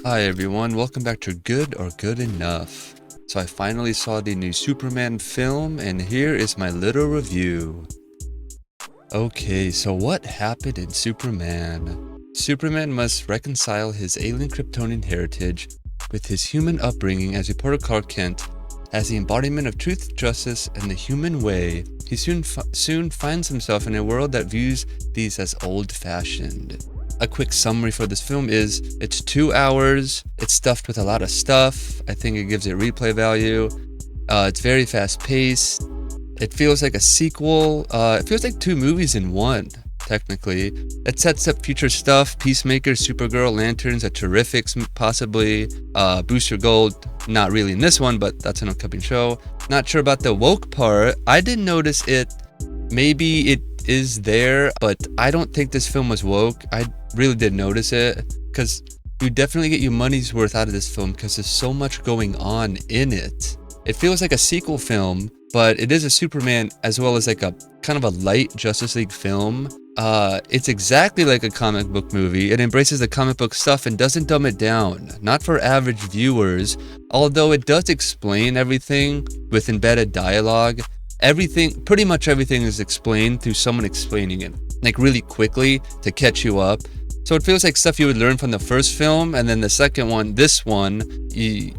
Hi everyone, welcome back to Good or Good Enough. So I finally saw the new Superman film, and here is my little review. Okay, so what happened in Superman? Superman must reconcile his alien Kryptonian heritage with his human upbringing as reporter Clark Kent. As the embodiment of truth, justice, and the human way, he soon finds himself in a world that views these as old-fashioned. A quick summary for this film is, it's 2 hours, it's stuffed with a lot of stuff, I think it gives it replay value, it's very fast-paced, it feels like a sequel, it feels like 2 movies in one, technically. It sets up future stuff, Peacemaker, Supergirl, Lanterns, a Terrifics possibly, Booster Gold, not really in this one, but that's an upcoming show. Not sure about the woke part, I didn't notice it, maybe it is there, but I don't think this film was woke. I really did notice it, because you definitely get your money's worth out of this film because there's so much going on in it. It feels like a sequel film, but it is a Superman as well as like a kind of a light Justice League film. It's exactly like a comic book movie. It embraces the comic book stuff and doesn't dumb it down. Not for average viewers, although it does explain everything with embedded dialogue. Pretty much everything is explained through someone explaining it, like really quickly to catch you up. So it feels like stuff you would learn from the first film, and then the second one, this one, you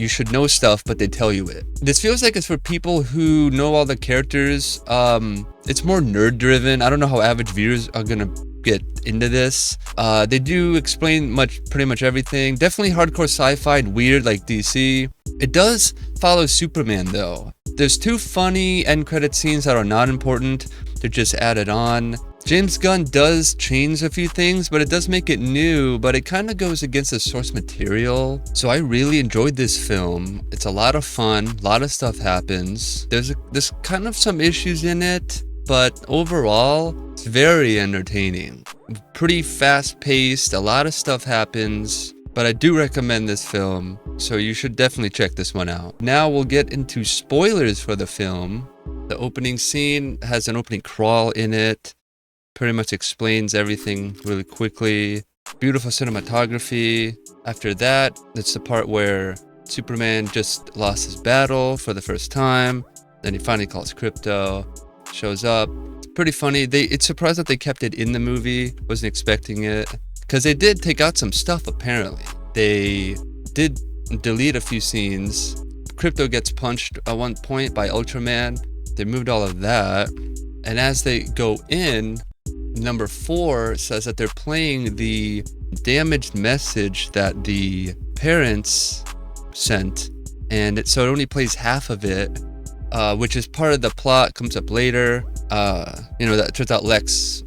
should know stuff, but they tell you it. This feels like it's for people who know all the characters. It's more nerd driven. I don't know how average viewers are gonna get into this. They do explain pretty much everything. Definitely hardcore sci-fi and weird like DC. It does follow Superman though. There's 2 funny end credit scenes that are not important. They're just added on. James Gunn does change a few things, but it does make it new, but it kind of goes against the source material. So I really enjoyed this film. It's a lot of fun, a lot of stuff happens. There's kind of some issues in it, but overall, it's very entertaining. Pretty fast paced, a lot of stuff happens, but I do recommend this film, so you should definitely check this one out. Now we'll get into spoilers for the film. The opening scene has an opening crawl in it. Pretty much explains everything really quickly. Beautiful cinematography. After that, it's the part where Superman just lost his battle for the first time. Then he finally calls Crypto. Shows up. It's pretty funny. It's surprised that they kept it in the movie. Wasn't expecting it. Because they did take out some stuff apparently. They did delete a few scenes. Crypto gets punched at one point by Ultraman. They moved all of that. And as they go in, number 4 says that they're playing the damaged message that the parents sent, and so it only plays half of it, which is part of the plot, comes up later. That turns out Lex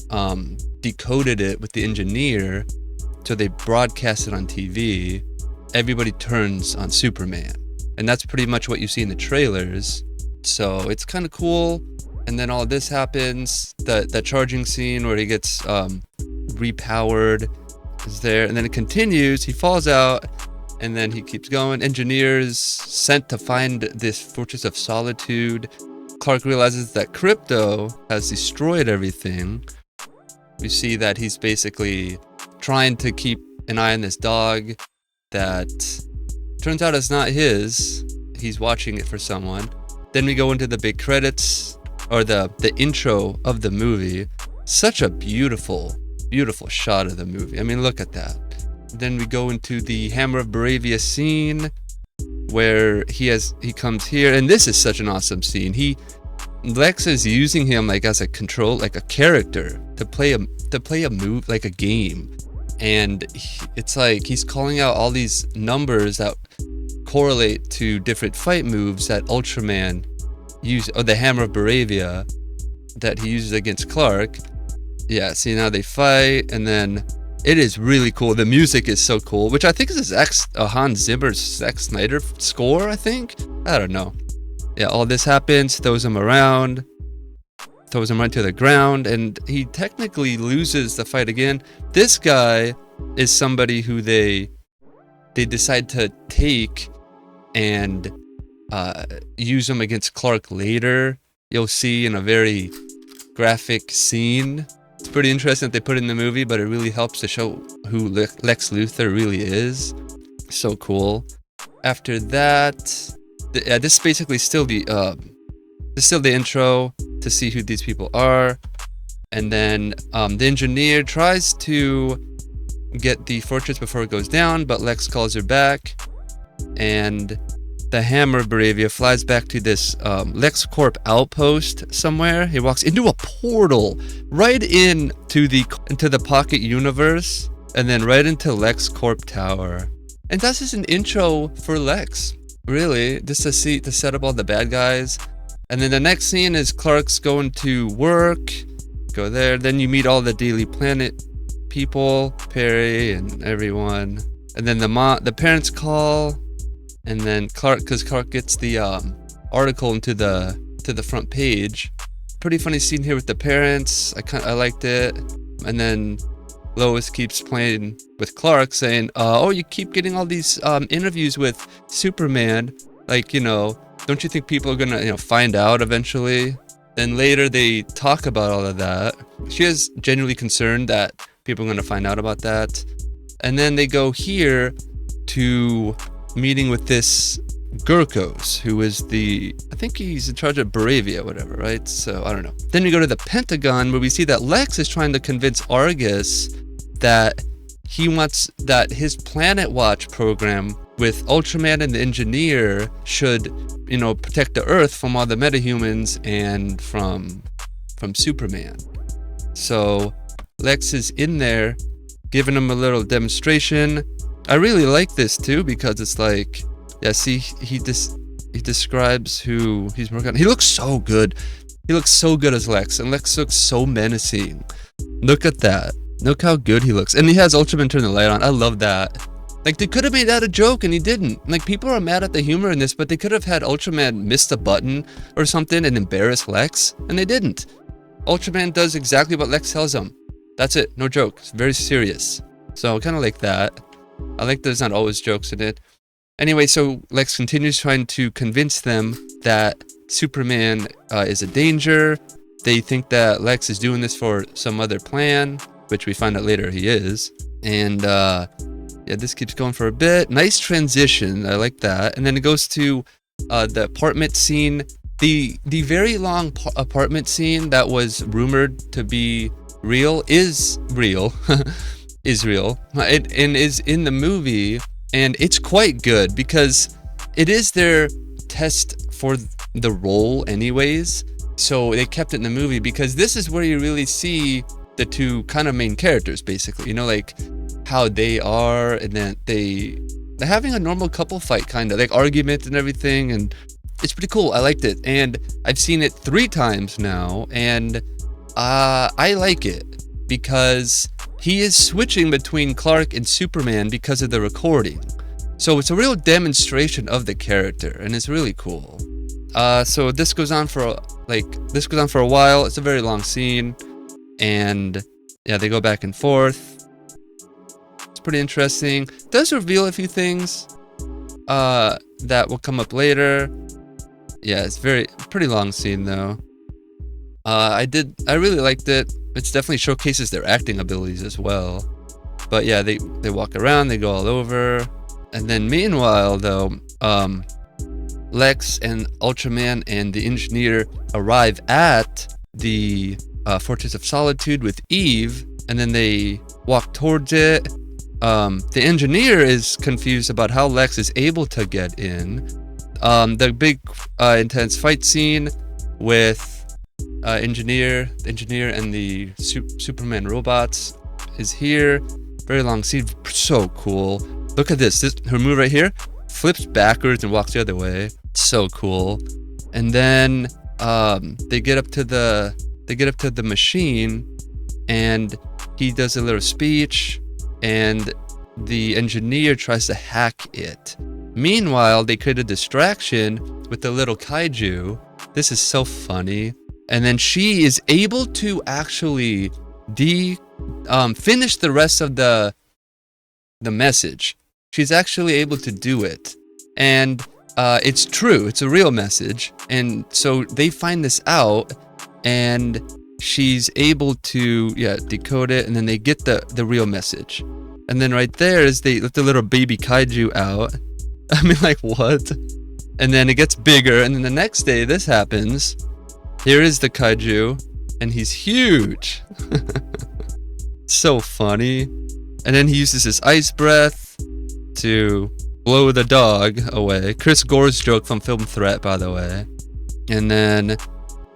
decoded it with the engineer, so they broadcast it on TV. Everybody turns on Superman, and that's pretty much what you see in the trailers, so it's kind of cool. And then all this happens, that charging scene where he gets repowered is there, and then it continues, he falls out, and then he keeps going. Engineers sent to find this Fortress of Solitude. Clark realizes that Crypto has destroyed everything. We see that he's basically trying to keep an eye on this dog that turns out is not his. He's watching it for someone. Then we go into the big credits, or the intro of the movie. Such a beautiful shot of the movie. I mean, look at that. Then we go into the Hammer of Baravia scene where he comes here, and this is such an awesome scene. Lex is using him like as a control, like a character to play a move, like a game. And it's like he's calling out all these numbers that correlate to different fight moves that Ultraman the Hammer of Baravia that he uses against Clark. Yeah, see, now they fight, and then it is really cool. The music is so cool, which I think is Hans Zimmer's Zack Snyder score, I think. I don't know. Yeah, all this happens, throws him right to the ground, and he technically loses the fight again. This guy is somebody who they decide to take and use him against Clark later. You'll see in a very graphic scene. It's pretty interesting that they put it in the movie, but it really helps to show who Lex Luthor really is. So cool. After that, this is basically still the intro to see who these people are. And then the engineer tries to get the fortress before it goes down, but Lex calls her back. And the Hammer Bravia flies back to this LexCorp outpost somewhere. He walks into a portal right into the Pocket Universe, and then right into LexCorp Tower. And that's just an intro for Lex, really, just to set up all the bad guys. And then the next scene is Clark's going to work. Go there. Then you meet all the Daily Planet people, Perry and everyone. And then the parents call. And then Clark gets the article into the front page. Pretty funny scene here with the parents. I liked it. And then Lois keeps playing with Clark, saying, "Oh, you keep getting all these interviews with Superman. Like, don't you think people are gonna, find out eventually?" Then later they talk about all of that. She is genuinely concerned that people are gonna find out about that. And then they go here to meeting with this Gurkos, who is I think he's in charge of Bravia, whatever, right? So I don't know. Then we go to the Pentagon, where we see that Lex is trying to convince Argus that he wants that his Planet Watch program with Ultraman and the Engineer should, protect the Earth from all the metahumans and from Superman. So Lex is in there giving him a little demonstration. I really like this too, because it's like, yeah, see, he describes who he's working on. He looks so good. He looks so good as Lex, and Lex looks so menacing. Look at that. Look how good he looks. And he has Ultraman turn the light on. I love that. Like, they could have made that a joke, and he didn't. Like, people are mad at the humor in this, but they could have had Ultraman miss the button or something and embarrass Lex, and they didn't. Ultraman does exactly what Lex tells him. That's it. No joke. It's very serious. So I kind of like that. I like there's not always jokes in it. Anyway, so Lex continues trying to convince them that Superman is a danger. They think that Lex is doing this for some other plan, which we find out later he is. And yeah, this keeps going for a bit. Nice transition. I like that. And then it goes to the apartment scene. The very long apartment scene that was rumored to be real is real. Is real. And is in the movie. And it's quite good because it is their test for the role anyways. So they kept it in the movie because this is where you really see the two kind of main characters, basically. Like how they are, and then they're having a normal couple fight, kind of like argument and everything. And it's pretty cool. I liked it. And I've seen it 3 times now. And I like it because he is switching between Clark and Superman because of the recording. So it's a real demonstration of the character, and it's really cool. So this goes on for a while. It's a very long scene, and yeah, they go back and forth. It's pretty interesting. It does reveal a few things that will come up later. Yeah, it's pretty long scene though. I really liked it. It definitely showcases their acting abilities as well. But yeah, they walk around, they go all over. And then meanwhile though, Lex and Ultraman and the Engineer arrive at the Fortress of Solitude with Eve, and then they walk towards it. The Engineer is confused about how Lex is able to get in. The big intense fight scene with Engineer and the Superman robots is here. Very long scene, so cool. Look at this. Her move right here flips backwards and walks the other way. So cool. And then they get up to the machine, and he does a little speech, and the Engineer tries to hack it. Meanwhile, they create a distraction with the little kaiju. This is so funny. And then she is able to actually finish the rest of the message. She's actually able to do it. And it's true. It's a real message. And so they find this out, and she's able to decode it, and then they get the real message. And then right there is they let the little baby kaiju out. I mean, like, what? And then it gets bigger, and then the next day this happens. Here is the kaiju, and he's huge. So funny. And then he uses his ice breath to blow the dog away. Chris Gore's joke from Film Threat, by the way. And then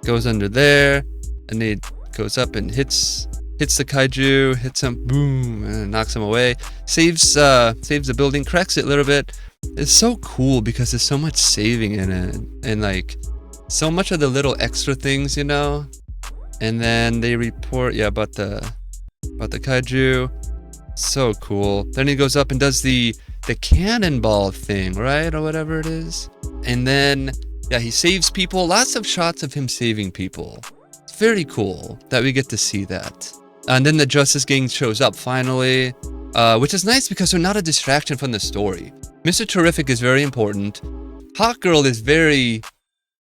goes under there, and he goes up and hits the kaiju, hits him, boom, and knocks him away. Saves the building, cracks it a little bit. It's so cool because there's so much saving in it, and like so much of the little extra things, you know. And then they report about the kaiju. So cool. Then he goes up and does the cannonball thing, right, or whatever it is. And then he saves people. Lots of shots of him saving people. It's very cool that we get to see that. And then the Justice Gang shows up finally, which is nice because they're not a distraction from the story. Mr. Terrific is very important. Hawk Girl is very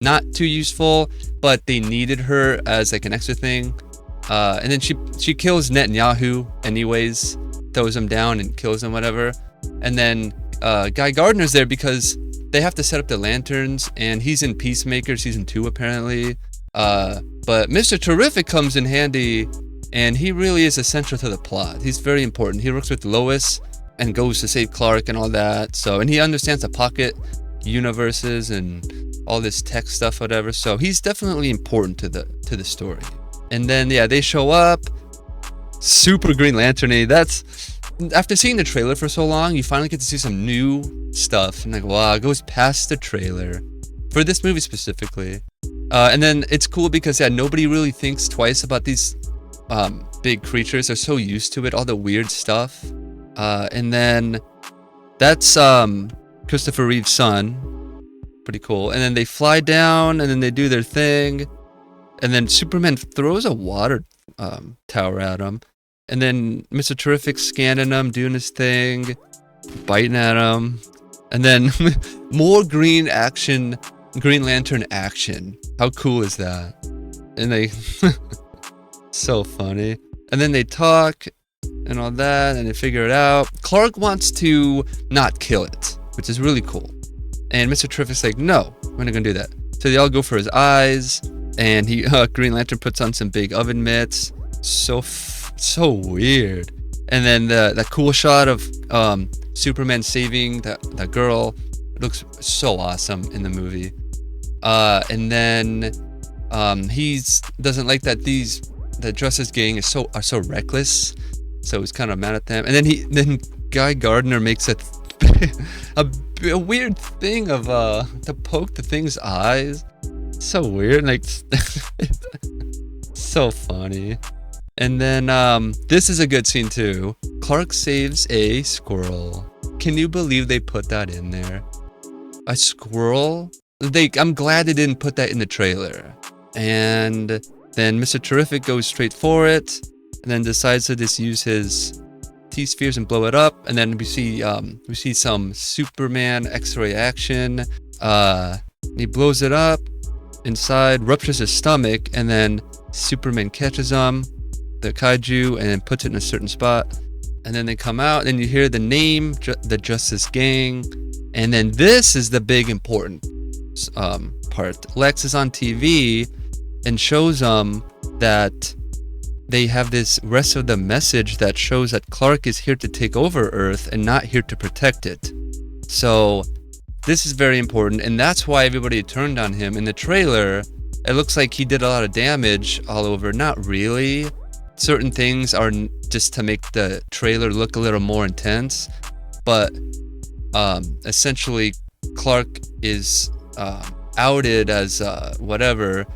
not too useful, but they needed her as like an extra thing. And then she kills Netanyahu anyways, throws him down and kills him, whatever. And then Guy Gardner's there because they have to set up the lanterns, and he's in Peacemaker season 2 apparently. But Mr. Terrific comes in handy, and he really is essential to the plot. He's very important. He works with Lois and goes to save Clark and all that. So, and he understands the pocket universes and all this tech stuff, whatever. So he's definitely important to the story. And then they show up. Super Green Lantern-y. That's, after seeing the trailer for so long, you finally get to see some new stuff. And like, wow, it goes past the trailer for this movie specifically. And then it's cool because nobody really thinks twice about these big creatures. They're so used to it, all the weird stuff. And then that's Christopher Reeve's son. Pretty cool. And then they fly down, and then they do their thing. And then Superman throws a water tower at him. And then Mr. Terrific's scanning him, doing his thing, biting at him. And then more Green Lantern action. How cool is that? And they... so funny. And then they talk and all that, and they figure it out. Clark wants to not kill it, which is really cool. And Mr. Terrific's like, no, we're not gonna do that. So they all go for his eyes, and he Green Lantern puts on some big oven mitts. So weird. And then the cool shot of Superman saving that girl. It looks so awesome in the movie. And then he doesn't like that the Justice Gang are so reckless, so he's kind of mad at them. And then Guy Gardner makes a weird thing of to poke the thing's eyes. So weird, like so funny. And then this is a good scene too. Clark saves a squirrel. Can you believe they put that in there? A squirrel? I'm glad they didn't put that in the trailer. And then Mr. Terrific goes straight for it, and then decides to just use his T-spheres and blow it up. And then we see some Superman X-ray action. He blows it up inside, ruptures his stomach, and then Superman catches him, the kaiju, and then puts it in a certain spot. And then they come out, and you hear the name, the Justice Gang. And then this is the big important part. Lex is on TV and shows them that they have this rest of the message that shows that Clark is here to take over Earth and not here to protect it. So this is very important, and that's why everybody turned on him. In the trailer, it looks like he did a lot of damage all over. Not really. Certain things are just to make the trailer look a little more intense, but essentially Clark is outed as whatever,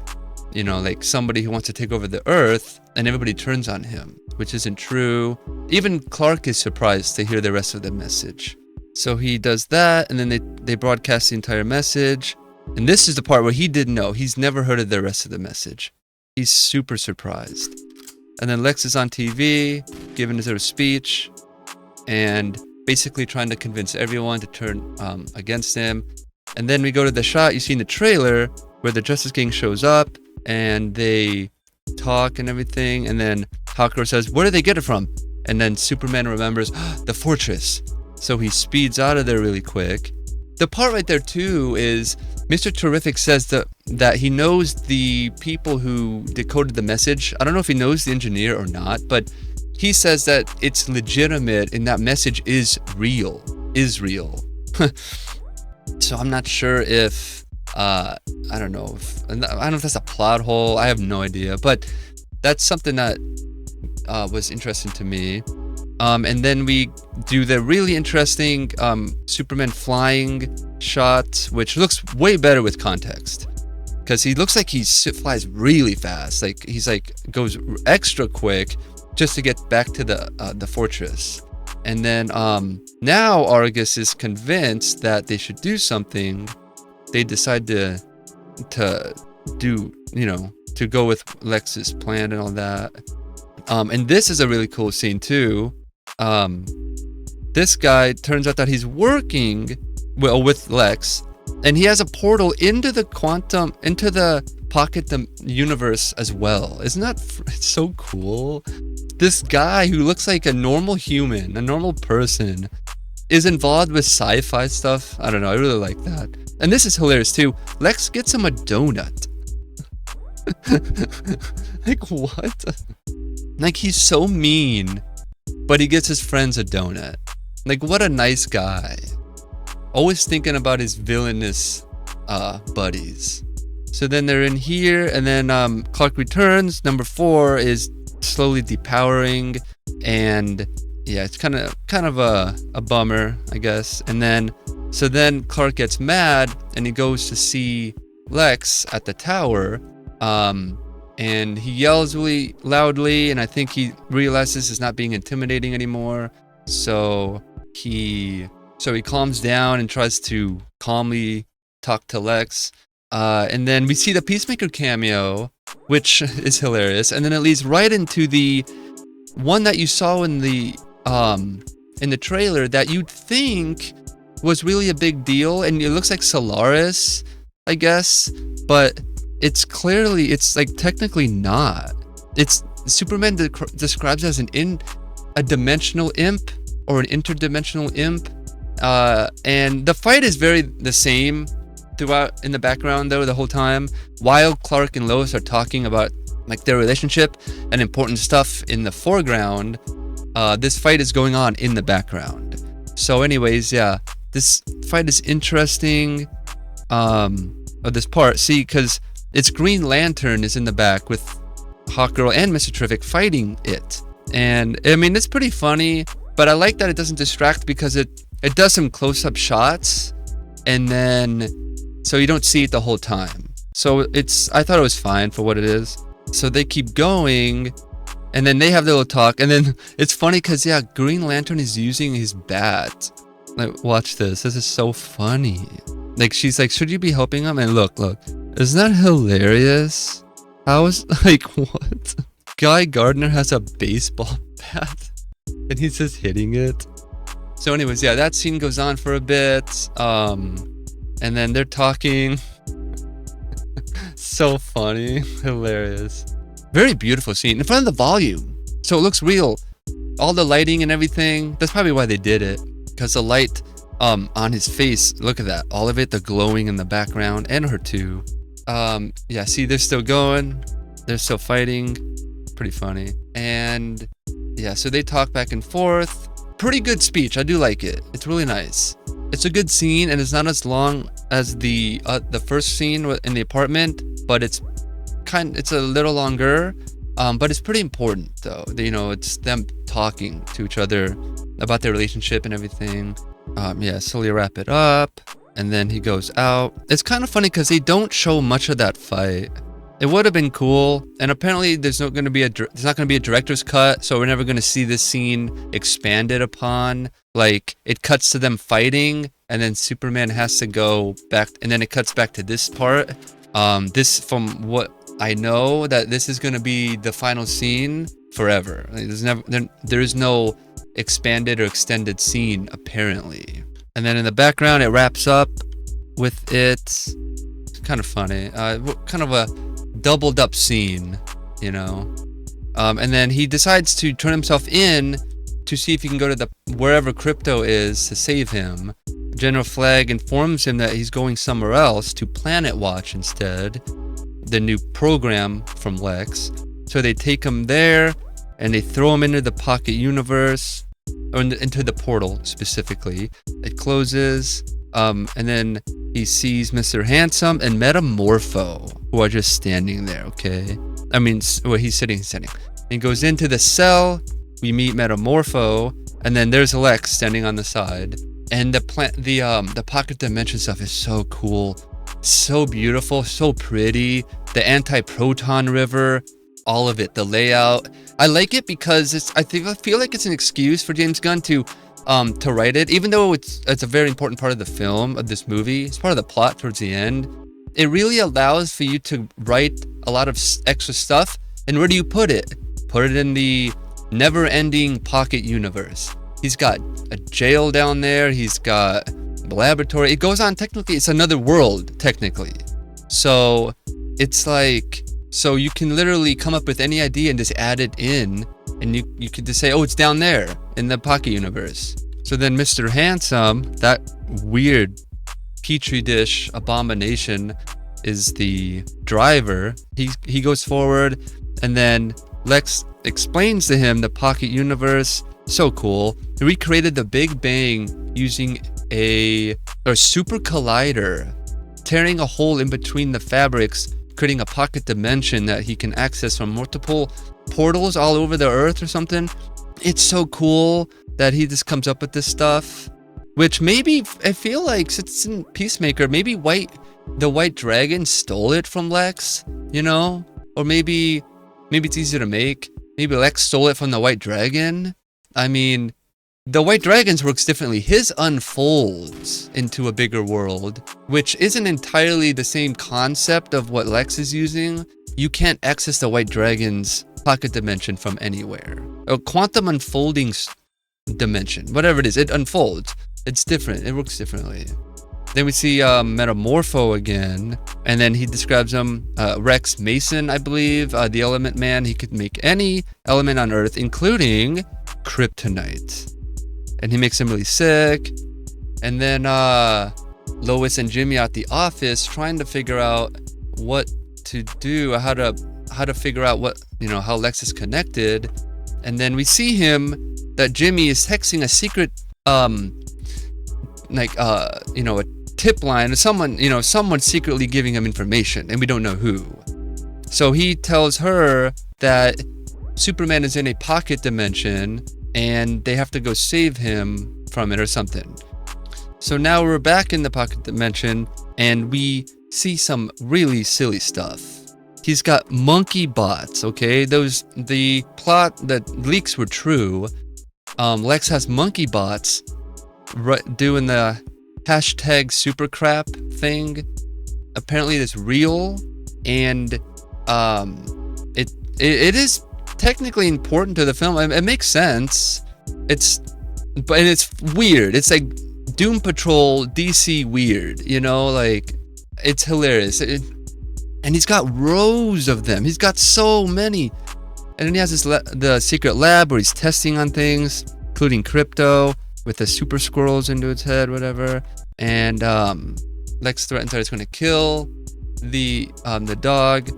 like somebody who wants to take over the Earth, and everybody turns on him, which isn't true. Even Clark is surprised to hear the rest of the message. So he does that, and then they broadcast the entire message. And this is the part where he didn't know. He's never heard of the rest of the message. He's super surprised. And then Lex is on TV, giving his little speech, and basically trying to convince everyone to turn against him. And then we go to the shot you see in the trailer where the Justice Gang shows up, and they talk and everything, and then Hawker says, where did they get it from? And then Superman remembers, the fortress. So he speeds out of there really quick. The part right there too is Mr. Terrific says that he knows the people who decoded the message. I don't know if he knows the engineer or not, but he says that it's legitimate and that message is real. So I'm not sure if I don't know if that's a plot hole. I have no idea, but that's something that was interesting to me. And then we do the really interesting Superman flying shot, which looks way better with context, because he looks like he flies really fast. Like he's like goes extra quick just to get back to the fortress. And then now Argus is convinced that they should do something. They decide to do, to go with Lex's plan and all that. And this is a really cool scene too. This guy turns out that he's working with Lex, and he has a portal into the pocket universe as well. Isn't that it's so cool? This guy who looks like a normal human, a normal person, is involved with sci-fi stuff. I don't know, I really like that. And this is hilarious too. Lex gets him a donut. Like, what? Like, he's so mean, but he gets his friends a donut. Like, what a nice guy. Always thinking about his villainous buddies. So then they're in here, and then Clark returns. Number 4 is slowly depowering, and yeah, it's kind of a bummer, I guess. And then Clark gets mad, and he goes to see Lex at the tower, and he yells really loudly, and I think he realizes he's not being intimidating anymore. So he calms down and tries to calmly talk to Lex. And then we see the Peacemaker cameo, which is hilarious. And then it leads right into the one that you saw in the trailer that you'd think was really a big deal. And it looks like Solaris, I guess. But it's like technically not. It's Superman describes as a dimensional imp or an interdimensional imp. And the fight is very the same throughout in the background though the whole time, while Clark and Lois are talking about like their relationship and important stuff in the foreground. This fight is going on in the background. So anyways, yeah, this fight is interesting. This part, see, because it's Green Lantern is in the back with Hawkgirl and Mr. Terrific fighting it, and I mean it's pretty funny, but I like that it doesn't distract because it does some close-up shots, and then so you don't see it the whole time. So I thought it was fine for what it is. So they keep going, and then they have their little talk, and then it's funny because yeah, Green Lantern is using his bat. Like, watch this. This is so funny. Like, she's like, should you be helping him? And look, isn't that hilarious? How is like what? Guy Gardner has a baseball bat, and he's just hitting it. So anyways, yeah, that scene goes on for a bit. And then they're talking. So funny. Hilarious. Very beautiful scene in front of the volume. So it looks real. All the lighting and everything. That's probably why they did it. Because the light on his face, look at that. All of it, the glowing in the background, and her too. Yeah, see, they're still going. They're still fighting. Pretty funny. And yeah, so they talk back and forth. Pretty good speech. I do like it. It's really nice. It's a good scene, and it's not as long as the first scene in the apartment, but it's a little longer. But it's pretty important though. It's them talking to each other about their relationship and everything. Yeah, slowly wrap it up, and then he goes out. It's kind of funny because they don't show much of that fight. It would have been cool, and apparently there's not going to be a director's cut, so we're never going to see this scene expanded upon. Like, it cuts to them fighting, and then Superman has to go back, and then it cuts back to this part. This, from what I know, that this is going to be the final scene forever. Like, there's no expanded or extended scene apparently. And then in the background, it wraps up with it. It's kind of funny. Kind of a doubled up scene. you know. And then he decides to turn himself in to see if he can go to the wherever Crypto is to save him. General Flagg informs him that he's going somewhere else, to Planet Watch instead, the new program from Lex. So they take him there and they throw him into the pocket universe, or into the portal specifically. It closes, and then he sees Mr. Handsome and Metamorpho, who are just standing there, okay? I mean, well, he's sitting. He goes into the cell, we meet Metamorpho, and then there's Lex standing on the side. And the pocket dimension stuff is so cool, so beautiful, so pretty. The anti-proton river, all of it, the layout. I like it because I feel like it's an excuse for James Gunn to write it, even though it's a very important part of the film, of this movie. It's part of the plot towards the end. It really allows for you to write a lot of extra stuff. And where do you put it? Put it in the never-ending pocket universe. He's got a jail down there. He's got a laboratory. It goes on. Technically, it's another world, technically. So it's like, so you can literally come up with any idea and just add it in. And you could just say, oh, it's down there in the pocket universe. So then Mr. Handsome, that weird petri dish abomination, is the driver. He goes forward, and then Lex explains to him the pocket universe. So cool. He recreated the Big Bang using a super collider, tearing a hole in between the fabrics, creating a pocket dimension that he can access from multiple portals all over the earth or something. It's so cool that he just comes up with this stuff, which maybe, I feel like, since it's in Peacemaker, maybe the White Dragon stole it from Lex, you know? Or maybe it's easier to make. Maybe Lex stole it from the White Dragon. I mean, the White Dragons works differently. His unfolds into a bigger world, which isn't entirely the same concept of what Lex is using. You can't access the White Dragon's pocket dimension from anywhere. A quantum unfolding dimension, whatever it is, it unfolds. It's different. It works differently. Then we see Metamorpho again, and then he describes him, Rex Mason, I believe, the Element Man. He could make any element on Earth, including kryptonite. And he makes him really sick. And then Lois and Jimmy at the office trying to figure out what to do, how to figure out what, how Lex is connected. And then we see him that Jimmy is texting a secret, a tip line to someone secretly giving him information, and we don't know who. So he tells her that Superman is in a pocket dimension and they have to go save him from it or something. So now we're back in the pocket dimension and we see some really silly stuff. He's got monkey bots, okay? The leaks were true. Lex has monkey bots doing the hashtag supercrap thing. Apparently it's real, and it is technically important to the film. It makes sense. It's weird. It's like Doom Patrol DC weird, like it's hilarious. And he's got rows of them. He's got so many. And then he has the secret lab where he's testing on things, including crypto, with the super squirrels into its head, whatever. And Lex threatens that it's going to kill the dog.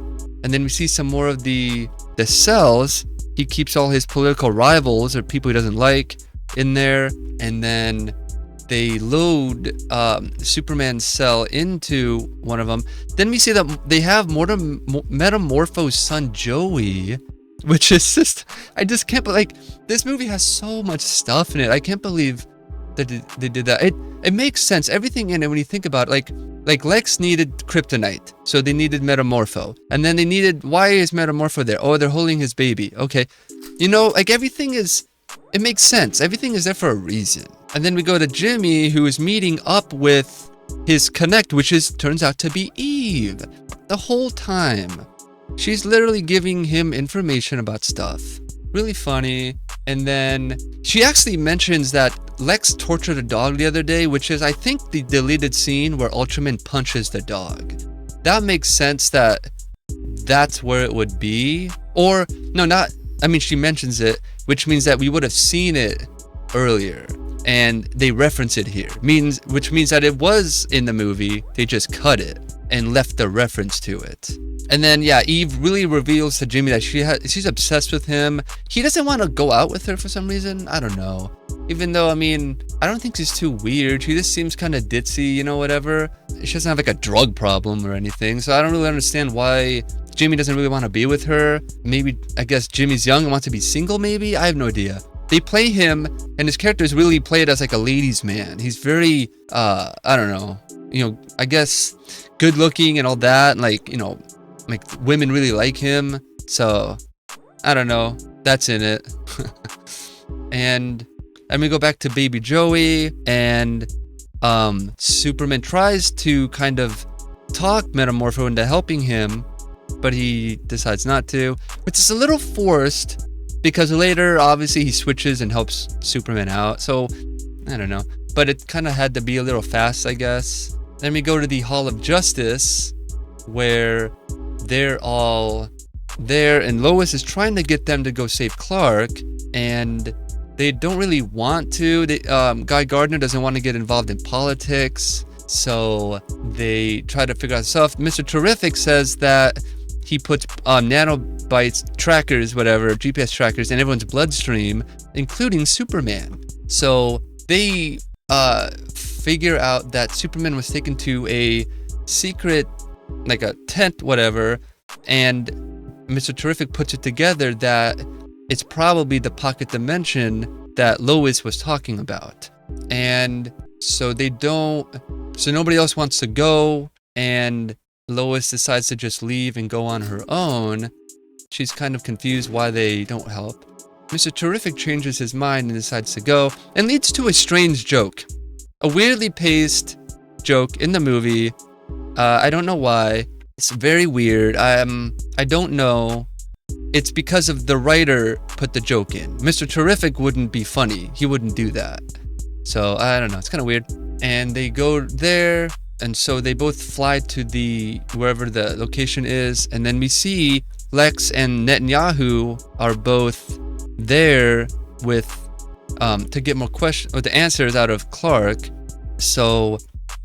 And then we see some more of the cells. He keeps all his political rivals or people he doesn't like in there. And then they load Superman's cell into one of them. Then we see that they have Metamorpho's son Joey, which is just, I just can't believe, this movie has so much stuff in it. I can't believe that they did that. It makes sense. Everything in it, when you think about it, like Lex needed kryptonite, so they needed Metamorpho. And then they needed, why is Metamorpho there? Oh, they're holding his baby. Okay. Everything is, it makes sense. Everything is there for a reason. And then we go to Jimmy, who is meeting up with his connect, which turns out to be Eve the whole time. She's literally giving him information about stuff. Really funny. And then she actually mentions that Lex tortured a dog the other day, which is, I think, the deleted scene where Ultraman punches the dog. That makes sense that that's where it would be, Or no, not. I mean, she mentions it, which means that we would have seen it earlier, and they reference it here. Which means that it was in the movie. They just cut it and left the reference to it. And then yeah, Eve really reveals to Jimmy that she's obsessed with him. He doesn't want to go out with her for some reason. I don't know. Even though, I mean, I don't think she's too weird. She just seems kind of ditzy, you know, whatever. She doesn't have like a drug problem or anything. So I don't really understand why Jimmy doesn't really want to be with her. Maybe, I guess Jimmy's young and wants to be single maybe? I have no idea. They play him, and his character is really played as like a ladies' man. He's very, I don't know, you know, I guess good looking and all that. Like, you know, like women really like him. So, I don't know. That's in it. And we go back to baby Joey, and Superman tries to kind of talk Metamorpho into helping him, but he decides not to, which is a little forced because later obviously he switches and helps Superman out. So I don't know, but it kind of had to be a little fast, I guess. Then we go to the Hall of Justice, where they're all there, and Lois is trying to get them to go save Clark, and they don't really want to. Guy Gardner doesn't want to get involved in politics, so they try to figure out stuff. Mr. Terrific says that he puts nanobites trackers, whatever, GPS trackers, in everyone's bloodstream, including Superman. So they figure out that Superman was taken to a secret, like a tent, whatever, and Mr. Terrific puts it together that it's probably the pocket dimension that Lois was talking about. And so nobody else wants to go, and Lois decides to just leave and go on her own. She's kind of confused why they don't help. Mr. Terrific changes his mind and decides to go, and leads to a strange joke. A weirdly paced joke in the movie. I don't know why. It's very weird. I don't know. It's because of the writer put the joke in. Mr. Terrific wouldn't be funny. He wouldn't do that. So I don't know. It's kind of weird. And they go there, and so they both fly to wherever the location is, and then we see Lex and Netanyahu are both there with to get more questions or the answers out of Clark. So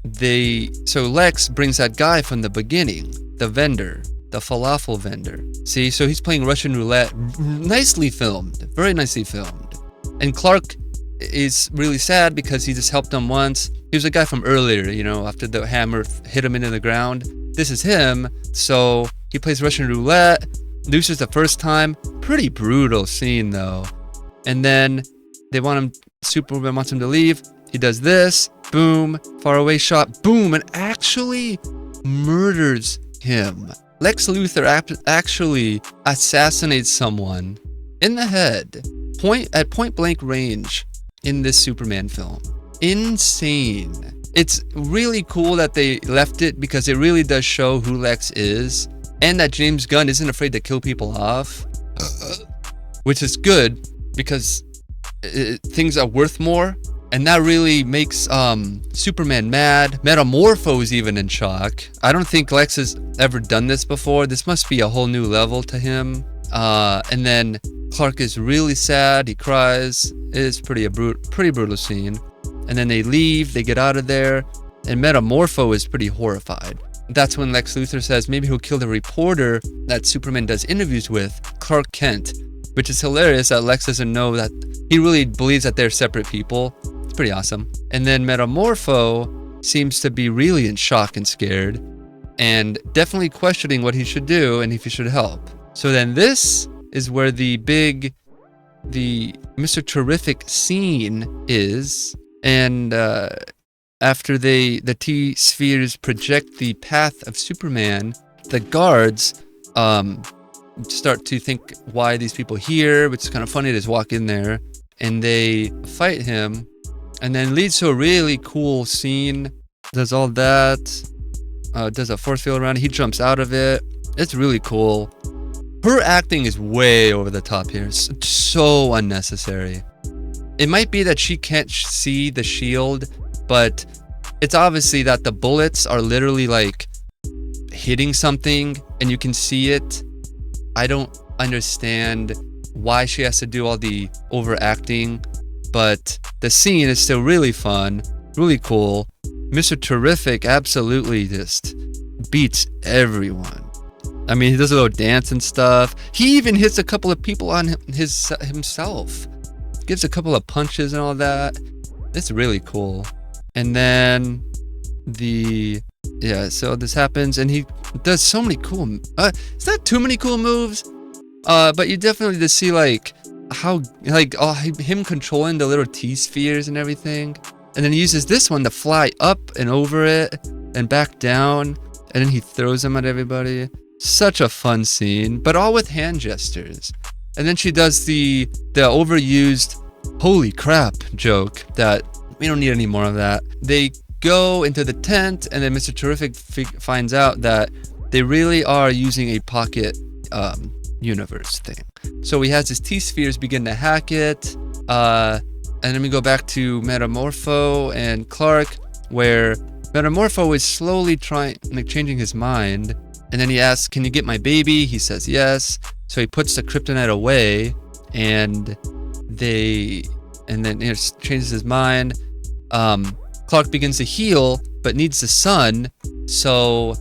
Lex brings that guy from the beginning, the vendor, the falafel vendor. See, so he's playing Russian roulette, nicely filmed, very nicely filmed. And Clark is really sad because he just helped him once. He was a guy from earlier, you know, after the hammer hit him into the ground. This is him. So he plays Russian roulette, loses the first time. Pretty brutal scene though. And then Superman wants him to leave. He does this, boom, far away shot, boom, and actually murders him. Lex Luthor actually assassinates someone in the head, at point blank range in this Superman film. Insane. It's really cool that they left it because it really does show who Lex is, and that James Gunn isn't afraid to kill people off, which is good because things are worth more. And that really makes Superman mad. Metamorpho is even in shock. I don't think Lex has ever done this before. This must be a whole new level to him. And then Clark is really sad. He cries. It is pretty brutal scene. And then they leave. They get out of there. And Metamorpho is pretty horrified. That's when Lex Luthor says maybe he'll kill the reporter that Superman does interviews with, Clark Kent. Which is hilarious that Lex doesn't know that he really believes that they're separate people. It's pretty awesome. And then Metamorpho seems to be really in shock and scared, and definitely questioning what he should do and if he should help. So then this is where the Mr. Terrific scene is, and after the T-spheres project the path of Superman, the guards start to think why these people here, which is kind of funny. They just walk in there and they fight him, and then leads to a really cool scene. Does all that, does a force field around it. He jumps out of it. It's really cool. Her acting is way over the top here. It's so unnecessary. It might be that she can't see the shield, but it's obviously that the bullets are literally like hitting something and you can see it. I don't understand why she has to do all the overacting, but the scene is still really fun, really cool. Mr. Terrific absolutely just beats everyone. I mean, he does a little dance and stuff. He even hits a couple of people on himself. Gives a couple of punches and all that. It's really cool. And then so this happens, and he does so many cool. It's not too many cool moves, but you definitely just see like how him controlling the little T-spheres and everything. And then he uses this one to fly up and over it and back down, and then he throws them at everybody. Such a fun scene, but all with hand gestures. And then she does the overused holy crap joke that we don't need any more of that. They go into the tent, and then Mr. Terrific finds out that they really are using a pocket universe thing. So he has his T-spheres begin to hack it, and then we go back to Metamorpho and Clark, where Metamorpho is slowly changing his mind. And then he asks, "Can you get my baby?" He says yes. So he puts the kryptonite away, and then he changes his mind. Clark begins to heal, but needs the sun. So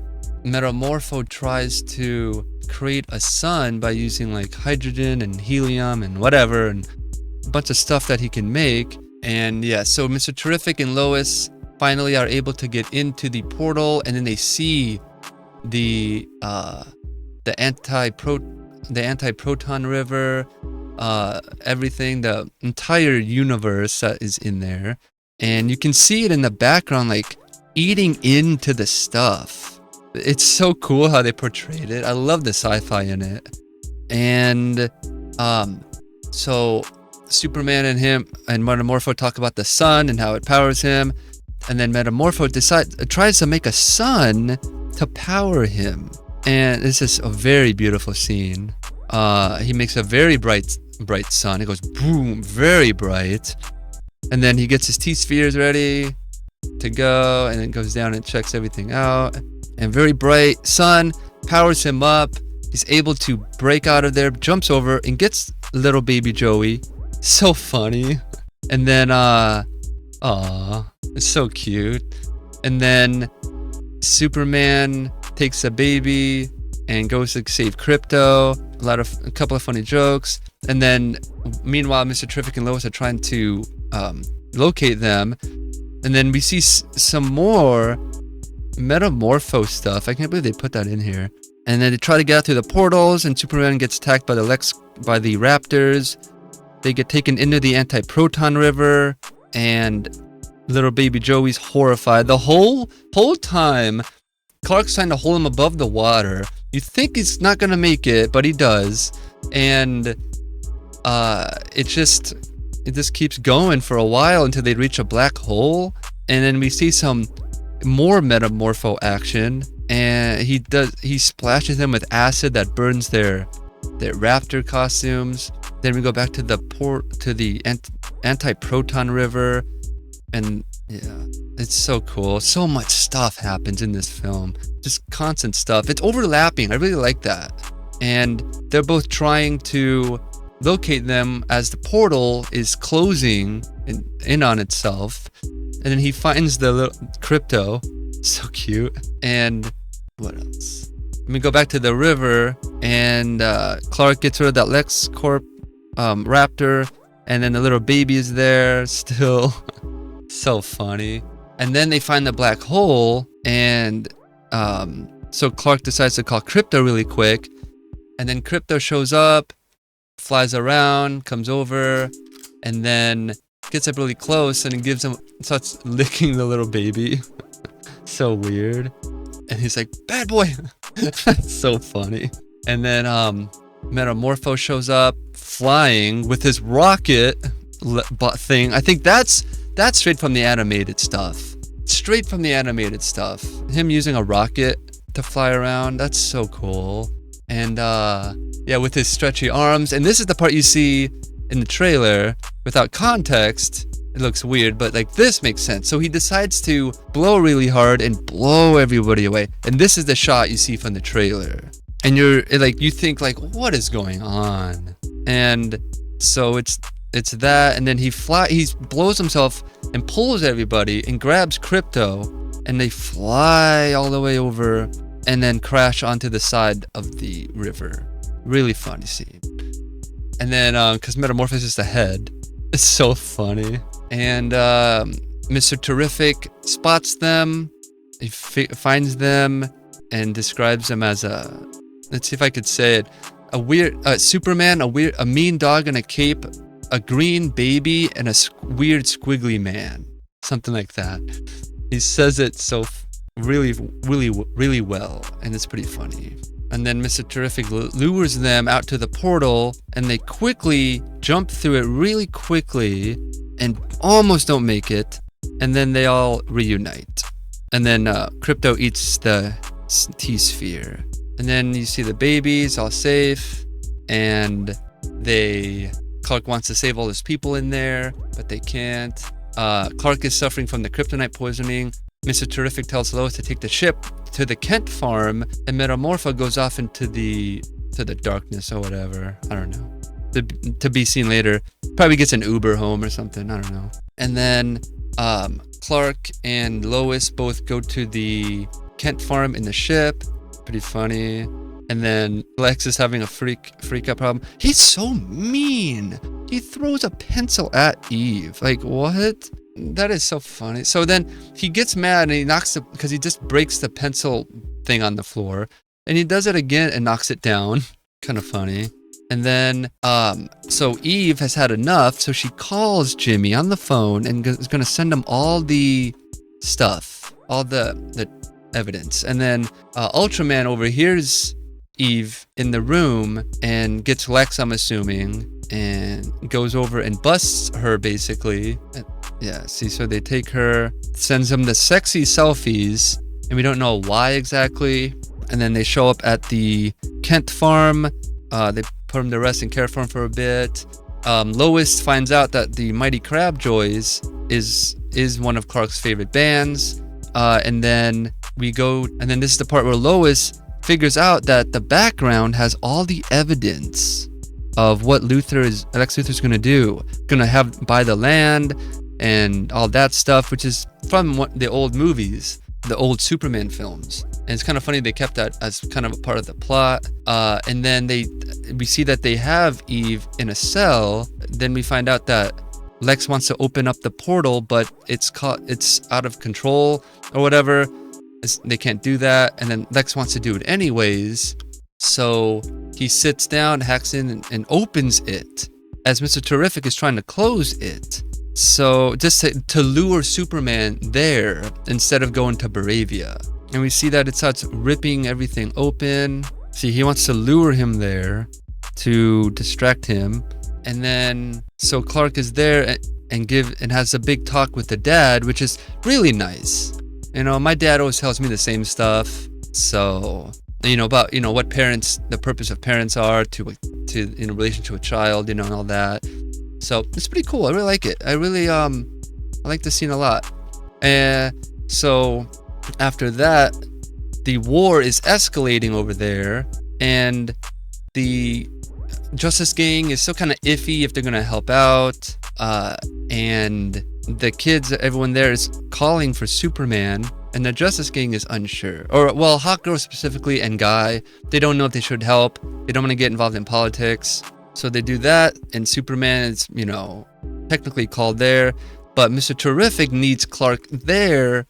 Metamorpho tries to create a sun by using like hydrogen and helium and whatever, and a bunch of stuff that he can make. And yeah, so Mr. Terrific and Lois finally are able to get into the portal, and then they see the anti-proton river, everything, the entire universe that is in there. And you can see it in the background, like eating into the stuff. It's so cool how they portrayed it. I love the sci-fi in it. And so Superman and him and Metamorpho talk about the sun and how it powers him. And then Metamorpho tries to make a sun to power him. And this is a very beautiful scene. He makes a very bright sun. It goes boom, very bright. And then he gets his T-spheres ready to go, and then goes down and checks everything out. And very bright sun powers him up. He's able to break out of there, jumps over, and gets little baby Joey. So funny. And then, it's so cute. And then Superman takes a baby and goes to save Crypto. A couple of funny jokes. And then, meanwhile, Mr. Terrific and Lois are trying to locate them. And then we see some more Metamorpho stuff. I can't believe they put that in here. And then they try to get out through the portals, and Superman gets attacked by the Raptors. They get taken into the anti-proton river, and little baby Joey's horrified. The whole time, Clark's trying to hold him above the water. You think he's not gonna make it, but he does. And it just keeps going for a while until they reach a black hole. And then we see some more Metamorpho action, and he splashes them with acid that burns their raptor costumes. Then we go back to the anti-proton river, and yeah, it's so cool. So much stuff happens in this film, just constant stuff. It's overlapping. I really like that. And they're both trying to locate them as the portal is closing in on itself. And then he finds the little Crypto. So cute. And what else? Let me go back to the river, and Clark gets rid of that LexCorp raptor, and then the little baby is there still. So funny. And then they find the black hole, and so Clark decides to call Crypto really quick, and then Crypto shows up, flies around, comes over, and then gets up really close, and he starts licking the little baby. So weird. And he's like, "Bad boy." So funny. And then Metamorpho shows up flying with his rocket thing. I think that's straight from the animated stuff. Straight from the animated stuff. Him using a rocket to fly around. That's so cool. And yeah, with his stretchy arms. And this is the part you see in the trailer without context. It looks weird, but like this makes sense. So he decides to blow really hard and blow everybody away. And this is the shot you see from the trailer. And you're like, you think like, what is going on? And so it's that, and then he blows himself and pulls everybody and grabs Crypto, and they fly all the way over and then crash onto the side of the river. Really funny scene. And then because Metamorphosis is the head, it's so funny. And Mr. Terrific spots them, he finds them and describes them as a, let's see if I could say it, a weird Superman, a mean dog in a cape, a green baby, and a weird squiggly man, something like that. He says it so really well, and it's pretty funny. And then Mr. Terrific lures them out to the portal, and they quickly jump through it really quickly and almost don't make it, and then they all reunite. And then Crypto eats the T-sphere. And then you see the babies all safe, and Clark wants to save all his people in there, but they can't. Clark is suffering from the kryptonite poisoning. Mr. Terrific tells Lois to take the ship to the Kent farm, and Metamorpho goes off into the darkness or whatever. I don't know. To be seen later. Probably gets an Uber home or something. I don't know. And then Clark and Lois both go to the Kent farm in the ship. Pretty funny. And then Lex is having a freak out problem. He's so mean. He throws a pencil at Eve. Like, what? That is so funny. So then he gets mad and he knocks because he just breaks the pencil thing on the floor. And he does it again and knocks it down. Kind of funny. And then, so Eve has had enough. So she calls Jimmy on the phone and is going to send him all the stuff, all the evidence. And then Ultraman overhears Eve in the room and gets Lex, I'm assuming, and goes over and busts her basically. Yeah, see, so they take her, sends him the sexy selfies, and we don't know why exactly. And then they show up at the Kent farm. They put him to rest and care for him for a bit. Lois finds out that the Mighty Crab Joys is one of Clark's favorite bands. And then this is the part where Lois figures out that the background has all the evidence of what Lex Luthor's going to do. Going to buy the land and all that stuff, which is from the old movies, the old Superman films. And it's kind of funny they kept that as kind of a part of the plot. And then we see that they have Eve in a cell. Then we find out that Lex wants to open up the portal, but it's out of control or whatever. They can't do that. And then Lex wants to do it anyways. So he sits down, hacks in, and opens it as Mr. Terrific is trying to close it. So just to lure Superman there instead of going to Baravia. And we see that it starts ripping everything open. See, he wants to lure him there to distract him. And then, so Clark is there and has a big talk with the dad, which is really nice. You know, my dad always tells me the same stuff. So, about, what the purpose of parents are to in relation to a child, and all that. So it's pretty cool. I really like it. I really, I like the scene a lot. So after that, the war is escalating over there, and the Justice Gang is still kind of iffy if they're going to help out. And the kids, everyone there is calling for Superman, and the Justice Gang is unsure. Hawkgirl specifically and Guy, they don't know if they should help. They don't want to get involved in politics. So they do that, and Superman is, technically called there. But Mr. Terrific needs Clark there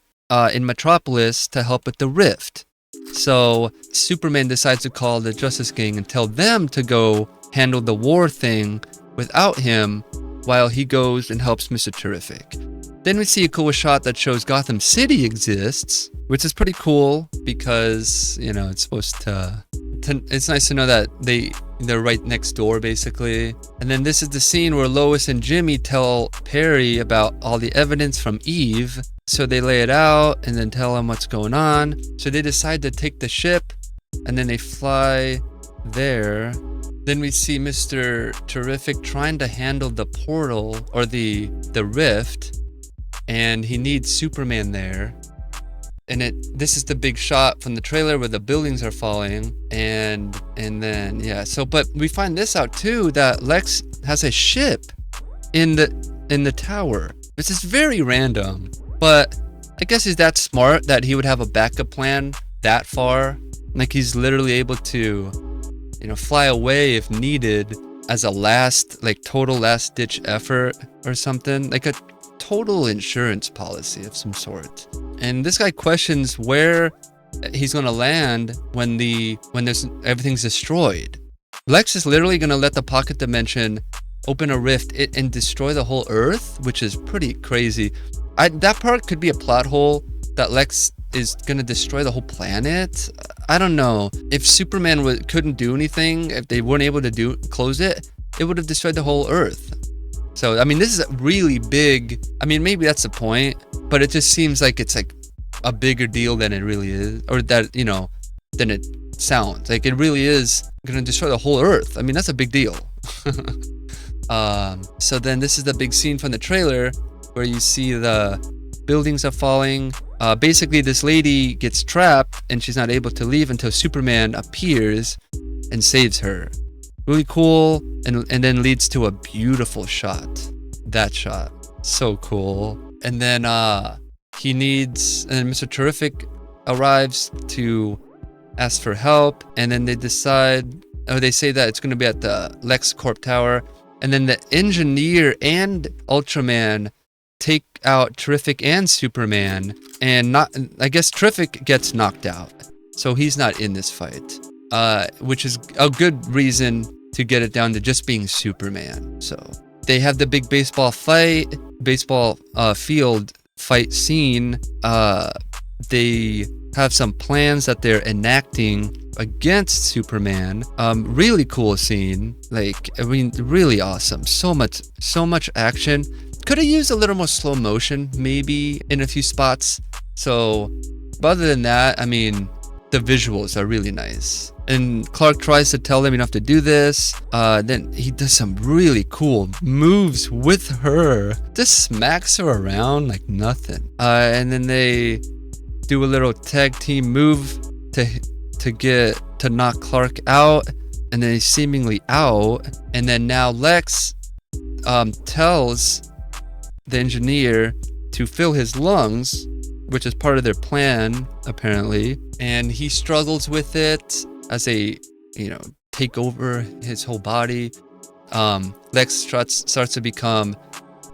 in Metropolis to help with the rift. So Superman decides to call the Justice Gang and tell them to go handle the war thing without him while he goes and helps Mr. Terrific. Then we see a cool shot that shows Gotham City exists, which is pretty cool because, it's supposed to it's nice to know that they're right next door, basically. And then this is the scene where Lois and Jimmy tell Perry about all the evidence from Eve. So they lay it out and then tell him what's going on. So they decide to take the ship, and then they fly there. Then we see Mr. Terrific trying to handle the portal or the rift, and he needs Superman there. this is the big shot from the trailer where the buildings are falling, and then yeah. So but we find this out too, that Lex has a ship in the tower. This is very random, but I guess he's that smart that he would have a backup plan that far. Like he's literally able to, fly away if needed as a total last ditch effort or something, like a total insurance policy of some sort. And this guy questions where he's gonna land when everything's destroyed. Lex is literally gonna let the pocket dimension open a rift and destroy the whole Earth, which is pretty crazy. That part could be a plot hole, that Lex is gonna destroy the whole planet. I don't know. If Superman couldn't do anything, if they weren't able to close it, it would have destroyed the whole Earth. So I mean, this is a really big. I mean, maybe that's the point, but it just seems like it's like a bigger deal than it really is, or that than it sounds. Like it really is gonna destroy the whole Earth. I mean, that's a big deal. So then this is the big scene from the trailer where you see the buildings are falling. Basically, this lady gets trapped and she's not able to leave until Superman appears and saves her. Really cool, and then leads to a beautiful shot. That shot, so cool. And then Mr. Terrific arrives to ask for help, and then they say that it's going to be at the LexCorp Tower, and then the Engineer and Ultraman take out Terrific and Superman, and I guess Terrific gets knocked out, so he's not in this fight, which is a good reason to get it down to just being Superman. So they have the big baseball field fight scene. They have some plans that they're enacting against Superman. Really cool scene. Like, I mean, really awesome. So much action. Could have used a little more slow motion, maybe, in a few spots. So, but other than that, I mean, the visuals are really nice. And Clark tries to tell them you don't have to do this. Then he does some really cool moves with her. Just smacks her around like nothing. And then they do a little tag team move to knock Clark out. And then he's seemingly out. And then now Lex tells the Engineer to fill his lungs, which is part of their plan, apparently. And he struggles with it as they, take over his whole body. Lex starts to become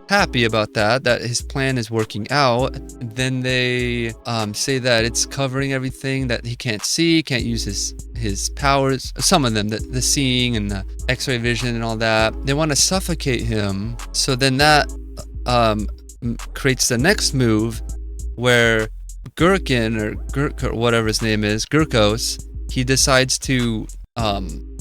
happy about that his plan is working out. Then they say that it's covering everything that he can't see, can't use his powers. Some of them, the seeing and the X-ray vision and all that. They want to suffocate him. So then that creates the next move where Gherkin or whatever his name is, Gurkos, he decides to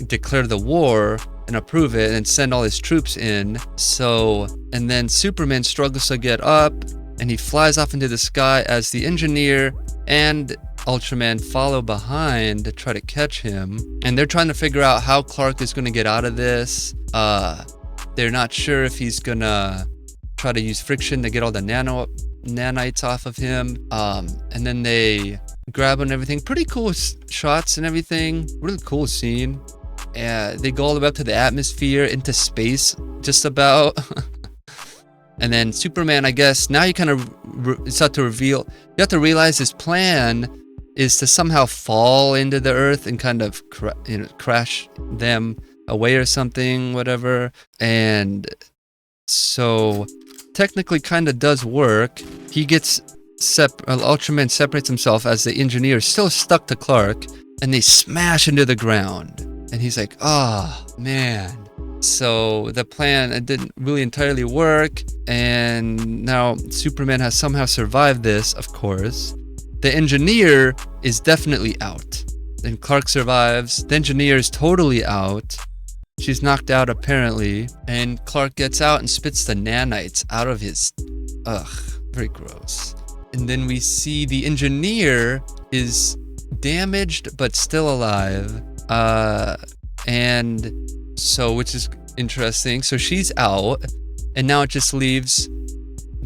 declare the war and approve it and send all his troops in. So, and then Superman struggles to get up and he flies off into the sky as the Engineer and Ultraman follow behind to try to catch him. And they're trying to figure out how Clark is going to get out of this. They're not sure if he's going to try to use friction to get all the nanites off of him. And then they grab and everything. Pretty cool shots and everything. Really cool scene. They go all the way up to the atmosphere, into space, just about. And then Superman, I guess, now you kind of start to reveal, you have to realize his plan is to somehow fall into the Earth and kind of crash them away or something, whatever. And so technically kind of does work. He gets Ultraman separates himself as the Engineer is still stuck to Clark, and they smash into the ground. And he's like, oh man. So the plan, it didn't really entirely work, and now Superman has somehow survived this, of course. The Engineer is definitely out. Then Clark survives. The Engineer is totally out. She's knocked out apparently, and Clark gets out and spits the nanites out of his... very gross. And then we see the Engineer is damaged but still alive. And so, which is interesting. So she's out, and now it just leaves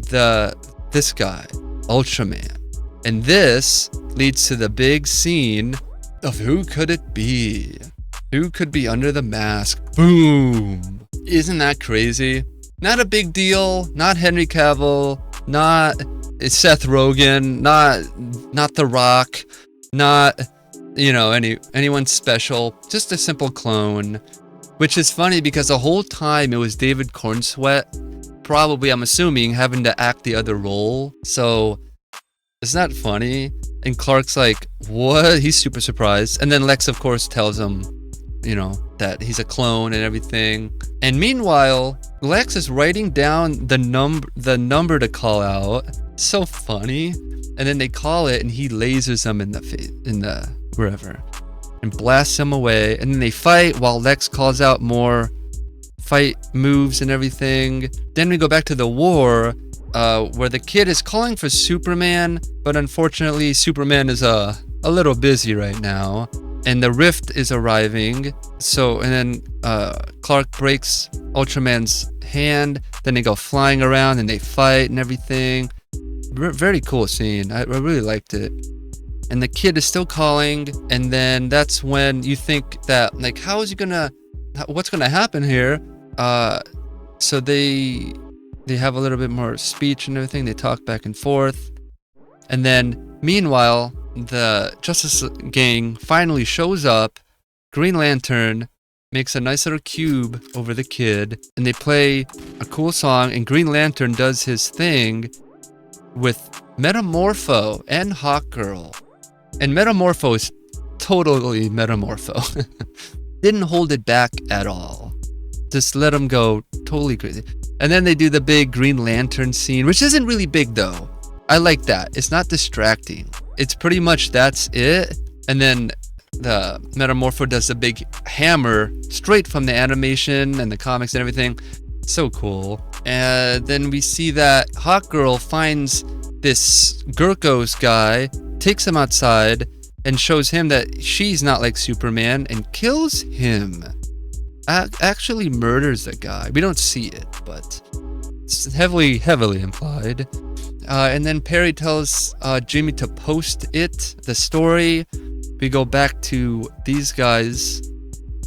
this guy, Ultraman. And this leads to the big scene of who could it be? Who could be under the mask? Boom! Isn't that crazy? Not a big deal, not Henry Cavill, not Seth Rogen, not The Rock, not, you know, anyone special, just a simple clone. Which is funny because the whole time it was David Cornsweet, probably, I'm assuming, having to act the other role. So, isn't that funny? And Clark's like, what? He's super surprised. And then Lex, of course, tells him, you know, that he's a clone and everything. And meanwhile, Lex is writing down the number to call out. So funny. And then they call it and he lasers them in the face, wherever, and blasts them away. And then they fight while Lex calls out more fight moves and everything. Then we go back to the war, where the kid is calling for Superman, but unfortunately Superman is a little busy right now, and the rift is arriving. So, and then Clark breaks Ultraman's hand. Then they go flying around and they fight and everything. Very cool scene. I really liked it. And the kid is still calling, and then that's when you think that, like, what's gonna happen here? So they have a little bit more speech and everything. They talk back and forth, and then meanwhile, the Justice Gang finally shows up. Green Lantern makes a nice little cube over the kid, and they play a cool song, and Green Lantern does his thing with Metamorpho and Hawkgirl. And Metamorpho is totally Metamorpho. Didn't hold it back at all. Just let him go totally crazy. And then they do the big Green Lantern scene, which isn't really big though. I like that. It's not distracting. It's pretty much that's it. And then the Metamorpho does the big hammer straight from the animation and the comics and everything. So cool. And then we see that Hawkgirl finds this Gurkos guy, takes him outside, and shows him that she's not like Superman, and kills him. Actually murders the guy. We don't see it, but it's heavily implied. And then Perry tells Jimmy to post the story. We go back to these guys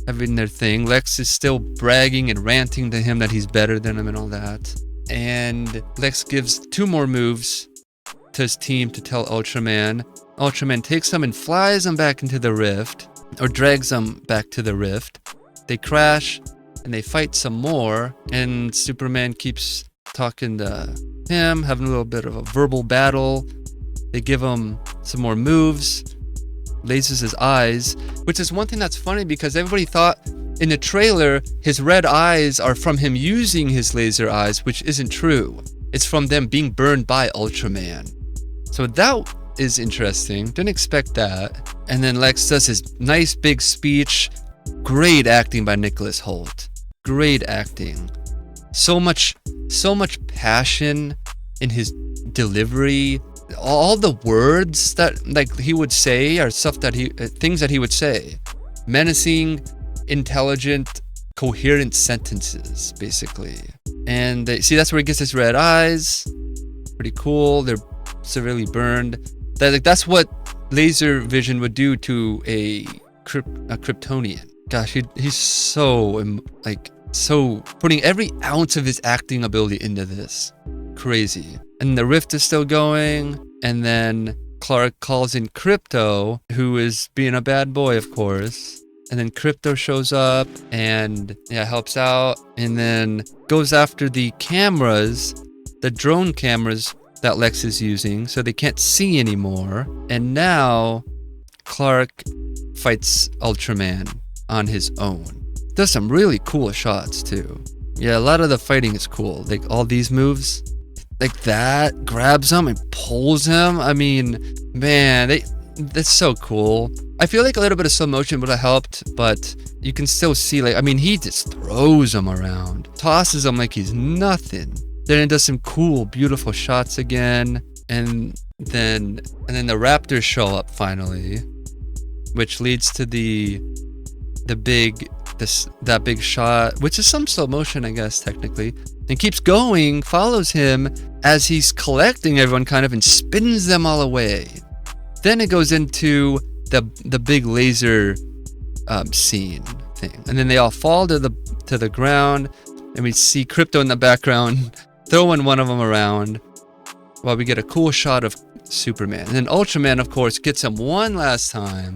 having their thing. Lex is still bragging and ranting to him that he's better than him and all that. And Lex gives 2 more moves to his team to tell Ultraman. Ultraman takes them and flies them back into the rift, or drags them back to the rift. They crash and they fight some more, and Superman keeps talking to him, having a little bit of a verbal battle. They give him some more moves, lasers his eyes, which is one thing that's funny because everybody thought in the trailer his red eyes are from him using his laser eyes, which isn't true. It's from them being burned by Ultraman. So that is interesting. Didn't expect that. And then Lex does his nice big speech. Great acting by Nicholas Hoult. Great acting. So much passion in his delivery. All the words that like he would say are stuff that things that he would say. Menacing, intelligent, coherent sentences, basically. And see, that's where he gets his red eyes. Pretty cool. They're severely burned. That's what laser vision would do to a Kryptonian. Gosh, he's so putting every ounce of his acting ability into this. Crazy. And the rift is still going, and then Clark calls in Crypto, who is being a bad boy, of course. And then Crypto shows up and helps out, and then goes after the cameras, the drone cameras that Lex is using, so they can't see anymore. And now Clark fights Ultraman on his own. Does some really cool shots too. Yeah, a lot of the fighting is cool. Like all these moves, like that, grabs him and pulls him. I mean, man, that's so cool. I feel like a little bit of slow motion would have helped, but you can still see, like, I mean, he just throws him around, tosses him like he's nothing. Then it does some cool, beautiful shots again, and then the Raptors show up finally, which leads to the that big shot, which is some slow motion, I guess, technically, and keeps going, follows him as he's collecting everyone kind of and spins them all away. Then it goes into the big laser scene thing, and then they all fall to the ground, and we see Crypto in the background throwing one of them around while we get a cool shot of Superman. And then Ultraman, of course, gets him one last time,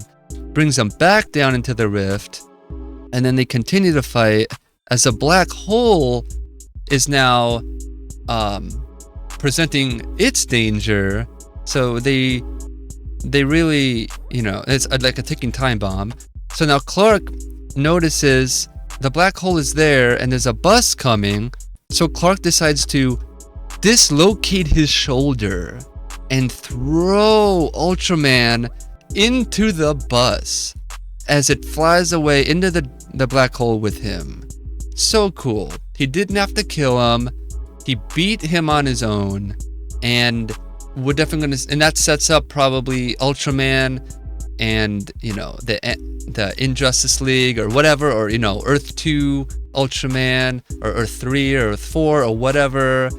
brings him back down into the rift, and then they continue to fight as a black hole is now presenting its danger. So they really, it's like a ticking time bomb. So now Clark notices the black hole is there and there's a bus coming. So Clark decides to dislocate his shoulder and throw Ultraman into the bus as it flies away into the black hole with him. So cool. He didn't have to kill him. He beat him on his own, and we're definitely and that sets up probably Ultraman and the Injustice League or whatever, or Earth 2 Ultraman or Earth 3 or Earth 4 or whatever.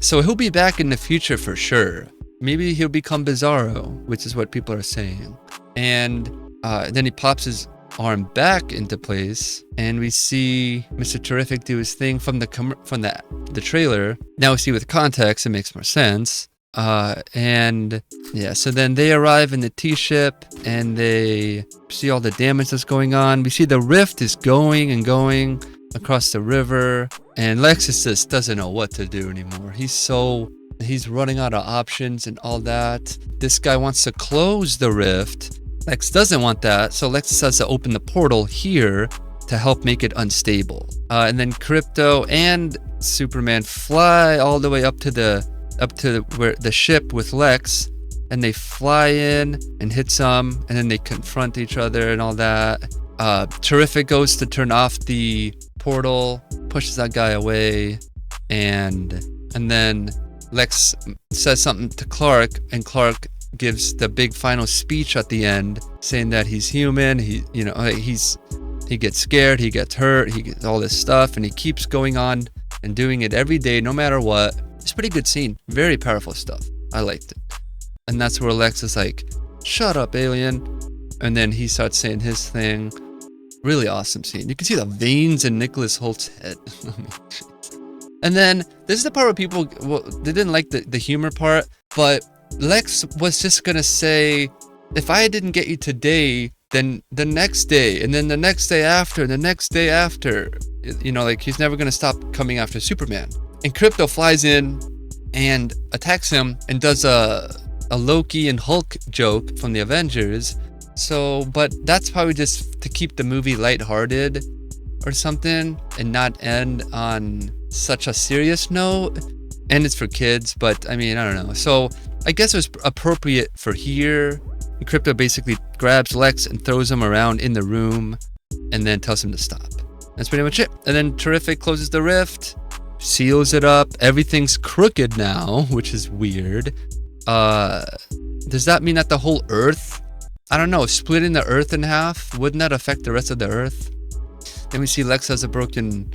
So he'll be back in the future for sure. Maybe he'll become Bizarro, which is what people are saying. And then he pops his arm back into place, and we see Mr. Terrific do his thing from the trailer. Now we see with context, it makes more sense. And yeah, so then they arrive in the T-ship, and they see all the damage that's going on. We see the rift is going and going across the river, and Lexus just doesn't know what to do anymore. He's running out of options and all that. This guy wants to close the rift. Lex doesn't want that, so Lex has to open the portal here to help make it unstable. And then Crypto and Superman fly all the way up to where the ship with Lex, and they fly in and hit some, and then they confront each other and all that. Terrific goes to turn off the portal, pushes that guy away, and then Lex says something to Clark, and Clark gives the big final speech at the end, saying that he's human. He gets scared, he gets hurt, he gets all this stuff, and he keeps going on and doing it every day, no matter what. It's a pretty good scene, very powerful stuff. I liked it, and that's where Lex is like, "Shut up, alien," and then he starts saying his thing. Really awesome scene. You can see the veins in Nicholas Holt's head. And then this is the part where people, they didn't like the humor part, but Lex was just gonna say, if I didn't get you today, then the next day, and then the next day after, and the next day after, like he's never gonna stop coming after Superman. And Crypto flies in and attacks him and does a Loki and Hulk joke from the Avengers. So, but that's probably just to keep the movie lighthearted or something and not end on such a serious note. And it's for kids, but I mean, I don't know. So I guess it was appropriate for here. And Crypto basically grabs Lex and throws him around in the room and then tells him to stop. That's pretty much it. And then Terrific closes the rift, seals it up. Everything's crooked now, which is weird. Does that mean that the whole Earth, I don't know, splitting the Earth in half, wouldn't that affect the rest of the Earth? Then we see Lex has a broken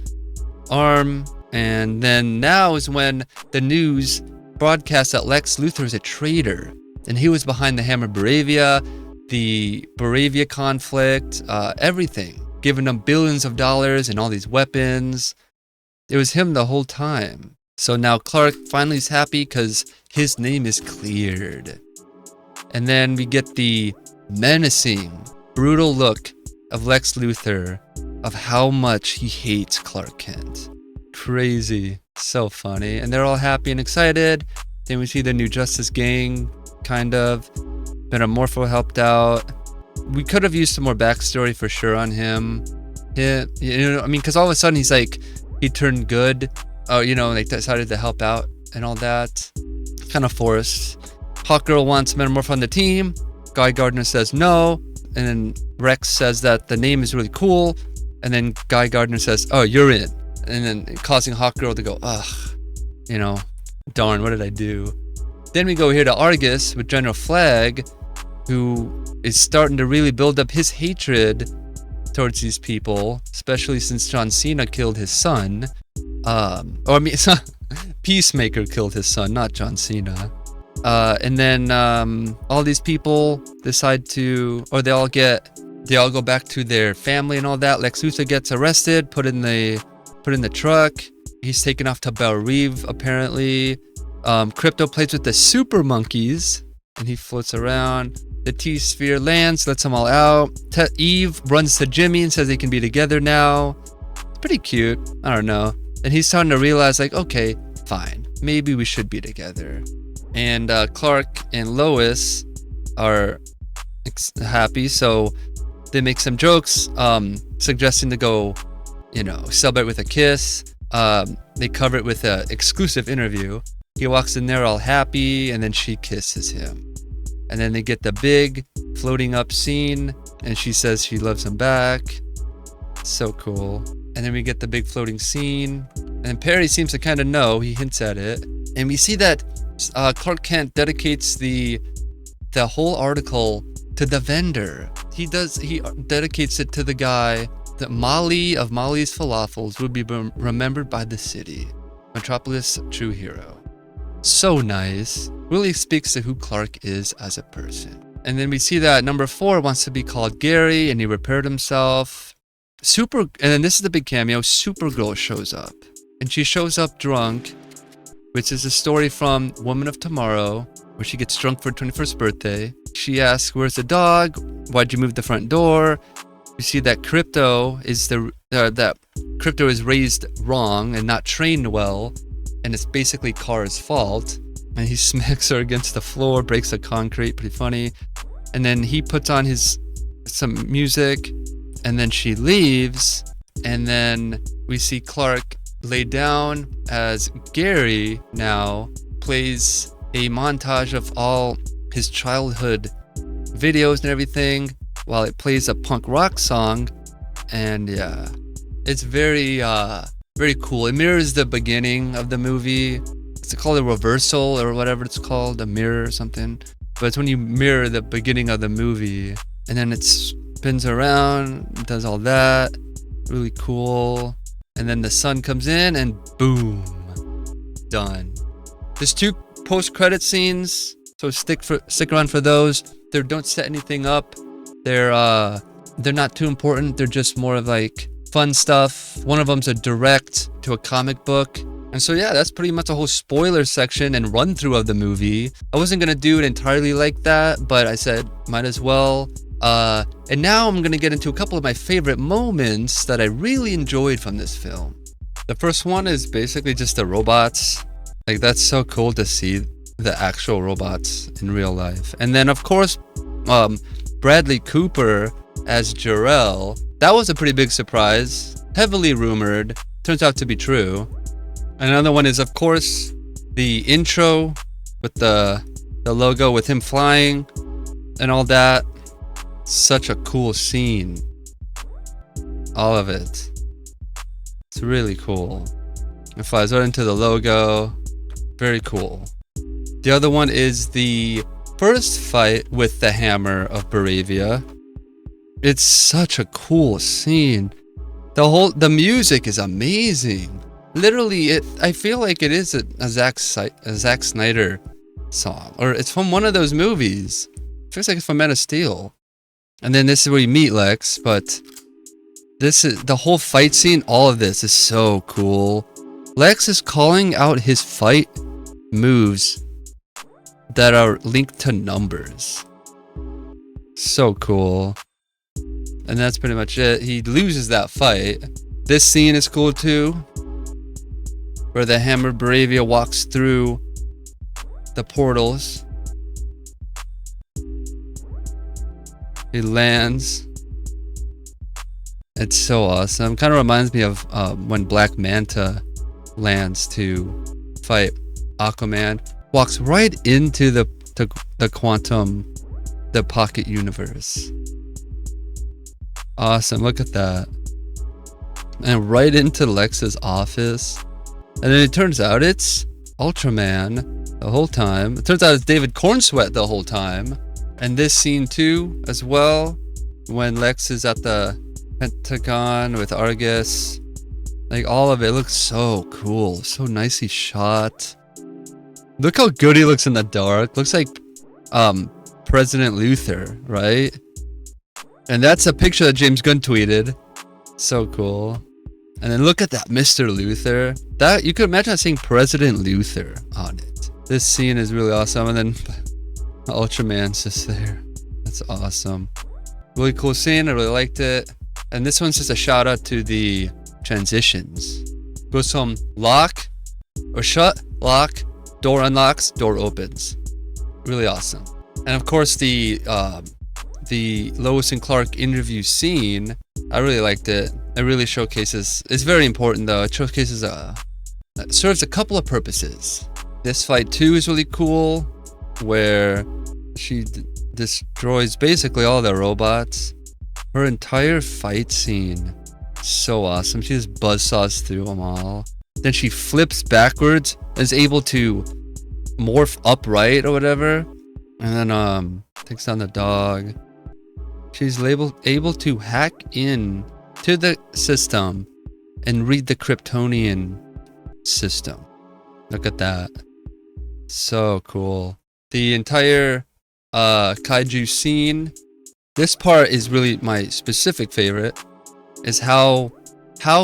arm, and then now is when the news broadcasts that Lex Luthor is a traitor, and he was behind the Hammer Baravia, the Baravia conflict, everything, giving them billions of dollars and all these weapons. It was him the whole time. So now Clark finally is happy because his name is cleared. And then we get the menacing, brutal look of Lex Luthor of how much he hates Clark Kent. Crazy. So funny. And they're all happy and excited. Then we see the New Justice Gang, kind of. Metamorpho helped out. We could have used some more backstory for sure on him. Yeah, because all of a sudden he's like, he turned good. Oh, they decided to help out and all that. Kind of forced. Hawkgirl wants Metamorpho on the team. Guy Gardner says no. And then Rex says that the name is really cool. And then Guy Gardner says, oh, you're in. And then causing Hawkgirl to go, ugh, darn, what did I do? Then we go here to Argus with General Flag, who is starting to really build up his hatred towards these people, especially since John Cena killed his son. Peacemaker killed his son, not John Cena. And then all these people decide to, or they all go back to their family and all that. Lex Luthor gets arrested, put in the truck. He's taken off to Belle Reve, apparently. Crypto plays with the super monkeys, and he floats around. The T-Sphere lands, lets them all out. Eve runs to Jimmy and says they can be together now. It's pretty cute. I don't know. And he's starting to realize, like, okay, fine. Maybe we should be together. And Clark and Lois are happy, so they make some jokes, suggesting to go, celebrate with a kiss. They cover it with an exclusive interview. He walks in there all happy, and then she kisses him. And then they get the big floating up scene, and she says she loves him back. So cool. And then we get the big floating scene, and Perry seems to kind of know. He hints at it, and we see that Clark Kent dedicates the whole article to the vendor. He dedicates it to the guy that Molly of Molly's Falafels would be remembered by the city. Metropolis true hero. So nice. Really speaks to who Clark is as a person. And then we see that number 4 wants to be called Gary, and he repaired himself. And then this is the big cameo. Supergirl shows up, and she shows up drunk, which is a story from Woman of Tomorrow, where she gets drunk for her 21st birthday. She asks, "Where's the dog? Why'd you move the front door?" We see that Crypto is raised wrong and not trained well, and it's basically Kara's fault. And he smacks her against the floor, breaks the concrete, pretty funny. And then he puts on some music, and then she leaves. And then we see Clark lay down as Gary now plays a montage of all his childhood videos and everything, while it plays a punk rock song. And yeah, it's very cool. It mirrors the beginning of the movie. It's called a reversal or whatever it's called, a mirror or something. But it's when you mirror the beginning of the movie, and then it spins around, does all that. Really cool. And then the sun comes in, and boom, done. There's 2 post-credit scenes, so stick around for those. They don't set anything up. They're not too important. They're just more of like fun stuff. One of them's a direct to a comic book. And so yeah, that's pretty much a whole spoiler section and run through of the movie. I wasn't gonna do it entirely like that, but I said might as well. And now I'm gonna get into a couple of my favorite moments that I really enjoyed from this film. The first one is basically just the robots. Like, that's so cool to see the actual robots in real life. And then of course, Bradley Cooper as Jor-El. That was a pretty big surprise. Heavily rumored. Turns out to be true. Another one is, of course, the intro with the logo with him flying and all that. Such a cool scene. All of it. It's really cool. It flies right into the logo. Very cool. The other one is the first fight with the Hammer of Baravia. It's such a cool scene. The music is amazing. Literally, I feel like it is a Zack Snyder song, or it's from one of those movies. It feels like it's from Man of Steel. And then this is where you meet Lex, but this is the whole fight scene. All of this is so cool. Lex is calling out his fight moves that are linked to numbers. So cool. And that's pretty much it. He loses that fight. This scene is cool too, where the Hammer of Baravia walks through the portals. He lands. It's so awesome. Kind of reminds me of when Black Manta lands to fight Aquaman. Walks right into the pocket universe. Awesome, look at that. And right into Lex's office. And then it turns out it's Ultraman the whole time. It turns out it's David Cornsweet the whole time. And this scene too, as well, when Lex is at Pentagon with Argus. Like all of it looks so cool, so nicely shot. Look how good he looks in the dark. Looks like President Luther, right? And that's a picture that James Gunn tweeted. So cool. And then look at that Mr. Luther. That you could imagine saying President Luther on it. This scene is really awesome. And then Ultraman's just there. That's awesome. Really cool scene. I really liked it. And this one's just a shout out to the transitions. Goes from lock or shut, lock, door unlocks, door opens. Really awesome. And of course the Lois and Clark interview scene, I really liked it. It really showcases, it's very important though. It showcases it serves a couple of purposes. This fight too is really cool, where she destroys basically all the robots. Her entire fight scene, so awesome. She just buzzsaws through them all. Then she flips backwards and is able to morph upright or whatever. And then takes down the dog. She's able to hack in to the system and read the Kryptonian system. Look at that. So cool. The entire kaiju scene. This part is really my specific favorite. Is how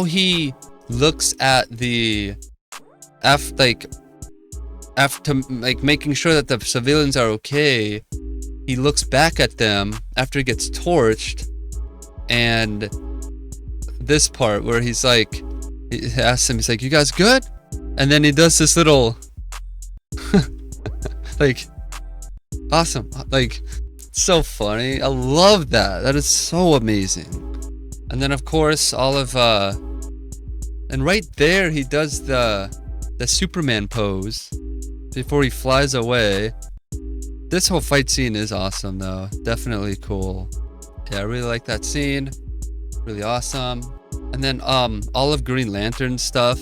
he looks at the after making sure that the civilians are okay. He looks back at them after he gets torched, and this part where he's like, he asks him, he's like, "You guys good?" And then he does this little like, awesome, like, so funny. I love that. That is so amazing. And then of course all of and right there he does the Superman pose before he flies away. This whole fight scene is awesome though. Definitely cool. Yeah, I really like that scene. Really awesome. And then all of Green Lantern stuff.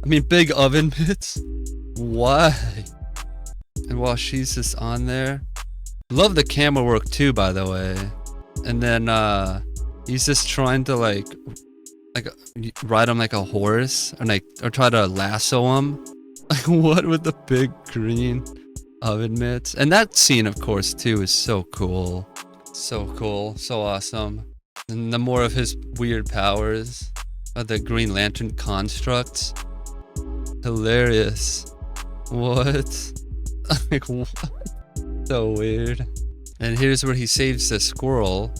I mean, big oven mitts. Why? And while she's just on there. Love the camera work too, by the way. And then he's just trying to like ride him like a horse, or try to lasso him. Like, what with the big green oven mitts? And that scene, of course, too, is so cool. So cool. So awesome. And the more of his weird powers of the Green Lantern constructs. Hilarious. What? Like, what? So weird. And here's where he saves the squirrel.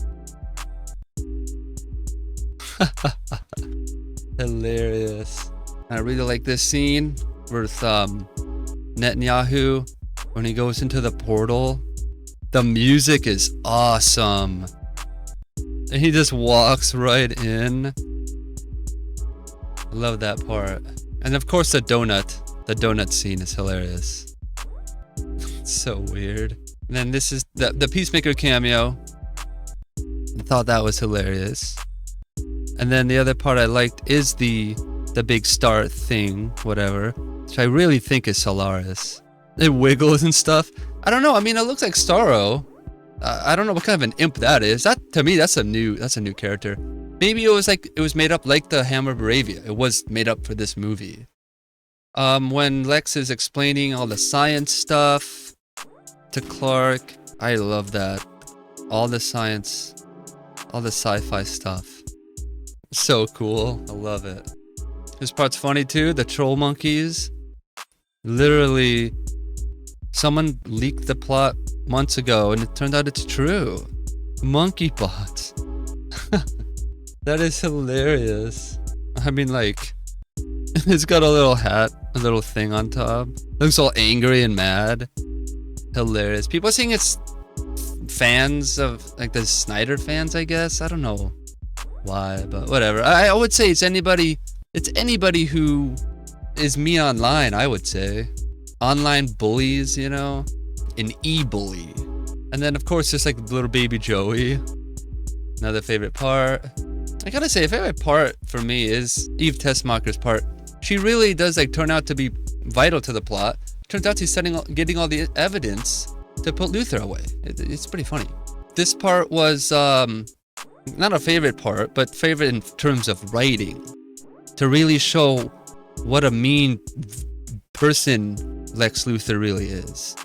Hilarious. I really like this scene with Netanyahu when he goes into the portal. The music is awesome. And he just walks right in. I love that part. And of course the donut scene is hilarious. It's so weird. And then this is the Peacemaker cameo. I thought that was hilarious. And then the other part I liked is the big star thing, whatever, which I really think is Solaris. It wiggles and stuff. I don't know. I mean, it looks like Starro. I don't know what kind of an imp that is. That, to me, that's a new character. Maybe it was made up like the Hammer of Baravia. It was made up for this movie. When Lex is explaining all the science stuff to Clark, I love that. All the science, all the sci-fi stuff. So cool. I love it. This part's funny too. The troll monkeys. Literally, someone leaked the plot months ago and it turned out it's true. Monkey bots. That is hilarious. I mean, like, it's got a little hat, a little thing on top. Looks all angry and mad. Hilarious. People are saying it's fans of, like, the Snyder fans, I guess. I don't know why, but whatever. I would say it's anybody who is me online, I would say. Online bullies, you know? An e-bully. And then, of course, there's like little baby Joey. Another favorite part. I gotta say, a favorite part for me is Eve Tessmacher's part. She really does like turn out to be vital to the plot. Turns out she's getting all the evidence to put Luther away. It's pretty funny. This part was not a favorite part, but favorite in terms of writing, to really show what a mean person Lex Luthor really is.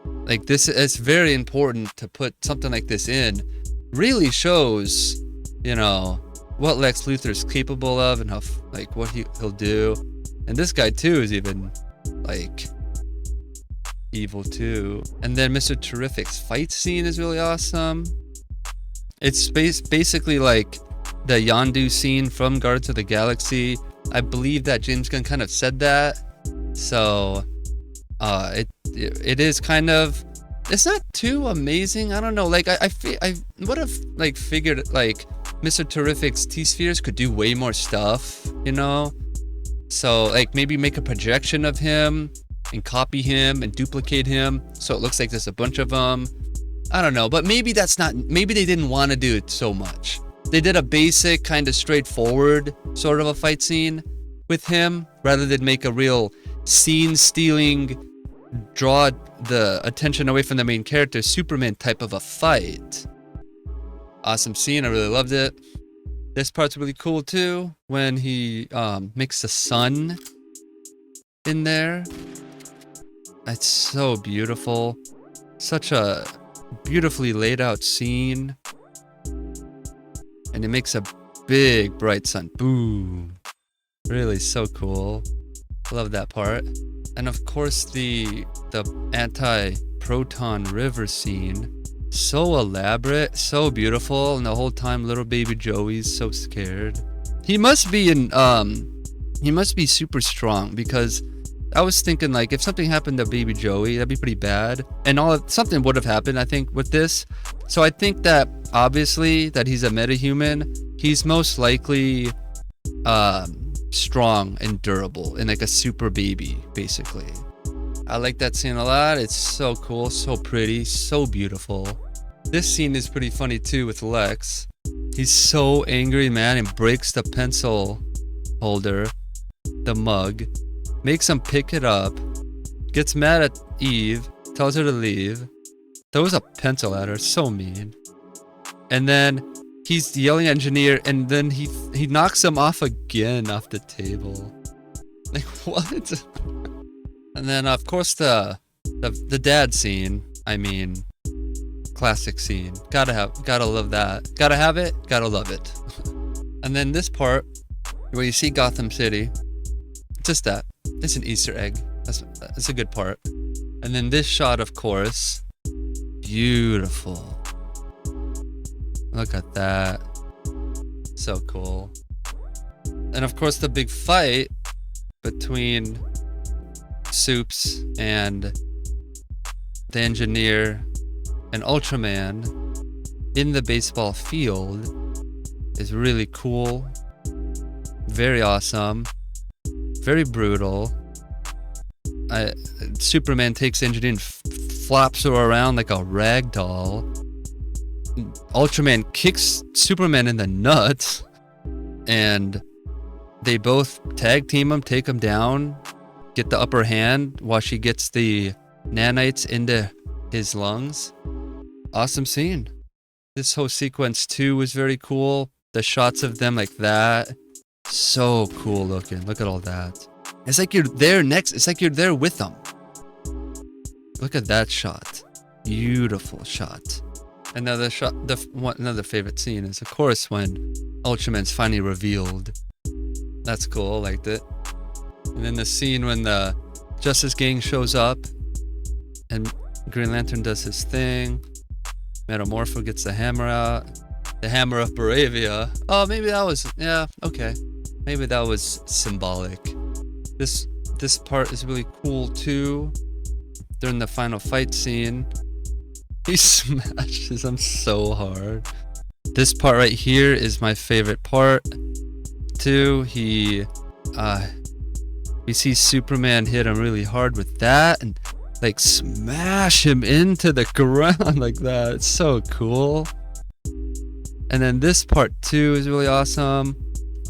Like this, it's very important to put something like this in. Really shows, you know, what Lex Luthor is capable of and how, like, what he'll do. And this guy too is even, like, evil too. And then Mr. Terrific's fight scene is really awesome. It's basically like the Yondu scene from Guardians of the Galaxy. I believe that James Gunn kind of said that. So it is kind of, it's not too amazing. I don't know, like I would have like figured like Mr. Terrific's T-spheres could do way more stuff, you know? So like maybe make a projection of him and copy him and duplicate him so it looks like there's a bunch of them. I don't know, but maybe that's not, maybe they didn't want to do it so much. They did a basic kind of straightforward sort of a fight scene with him rather than make a real scene stealing, draw the attention away from the main character Superman type of a fight. Awesome scene, I really loved it. This part's really cool too, when he makes the sun in there. It's so beautiful. Such a beautifully laid out scene. And it makes a big bright sun. Boom. Really so cool. Love that part. And of course the anti-proton river scene. So elaborate, so beautiful, and the whole time little baby Joey's so scared. He must be super strong, because I was thinking like if something happened to baby Joey, that'd be pretty bad. And something would have happened, I think, with this. So I think that obviously that he's a metahuman, he's most likely strong and durable and like a super baby, basically. I like that scene a lot. It's so cool, so pretty, so beautiful. This scene is pretty funny too with Lex. He's so angry, man, and breaks the pencil holder, the mug, makes him pick it up, gets mad at Eve, tells her to leave, throws a pencil at her, so mean. And then he's yelling at Engineer, and then he knocks him off again off the table. Like, what? And then of course the dad scene, I mean, classic scene. Gotta love that. Gotta have it, gotta love it. And then this part where you see Gotham City, just that. It's an Easter egg. That's a good part. And then this shot, of course, beautiful. Look at that. So cool. And of course the big fight between Soups and the Engineer and Ultraman in the baseball field is really cool. Very awesome. Very brutal. Superman takes Engineer and flops her around like a rag doll. Ultraman kicks Superman in the nuts, and they both tag team him, take him down, get the upper hand while she gets the nanites into his lungs. Awesome scene. This whole sequence too was very cool. The shots of them like that, so cool looking. Look at all that. It's like you're there next. It's like you're there with them. Look at that shot. Beautiful shot. Another shot. Another favorite scene is, of course, when Ultraman's finally revealed. That's cool. Liked it. And then the scene when the Justice Gang shows up and Green Lantern does his thing. Metamorpho gets the hammer out. The hammer of Baravia. Oh, maybe that was, yeah, okay. Maybe that was symbolic. This part is really cool too. During the final fight scene, he smashes him so hard. This part right here is my favorite part too. We see Superman hit him really hard with that and like smash him into the ground like that. It's so cool. And then this part too is really awesome.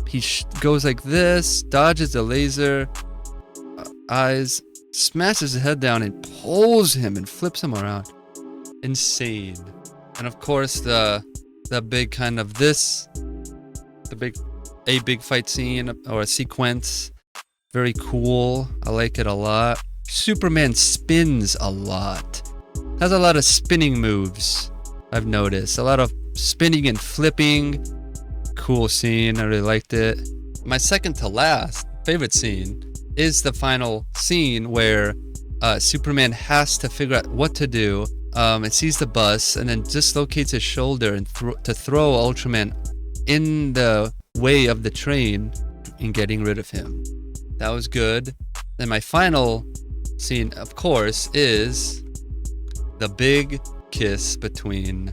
He goes like this, dodges the laser, eyes, smashes his head down and pulls him and flips him around. Insane. And of course the the big kind of this, a big fight scene or a sequence. Very cool. I like it a lot. Superman spins a lot. Has a lot of spinning moves, I've noticed. A lot of spinning and flipping. Cool scene. I really liked it. My second to last favorite scene is the final scene where Superman has to figure out what to do. And sees the bus and then dislocates his shoulder and to throw Ultraman in the way of the train and getting rid of him. That was good. Then my final scene, of course, is the big kiss between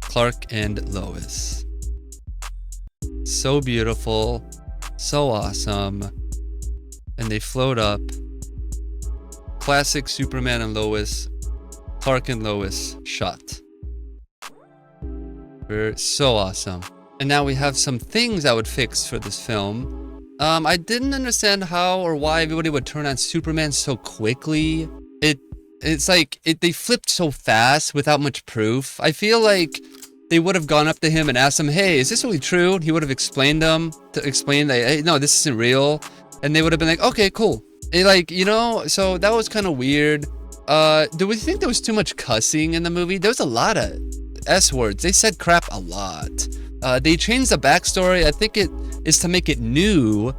Clark and Lois. So beautiful, so awesome. And they float up. Classic Superman and Lois, Clark and Lois shot. We're so awesome. And now we have some things I would fix for this film. I didn't understand how or why everybody would turn on Superman so quickly. It's like they flipped so fast without much proof. I feel like they would have gone up to him and asked him, "Hey, is this really true?" And he would have explained that, "Hey, no, this isn't real." And they would have been like, "Okay, cool." So that was kind of weird. Do we think there was too much cussing in the movie? There was a lot of S words. They said crap a lot. They changed the backstory. I think it is to make it new,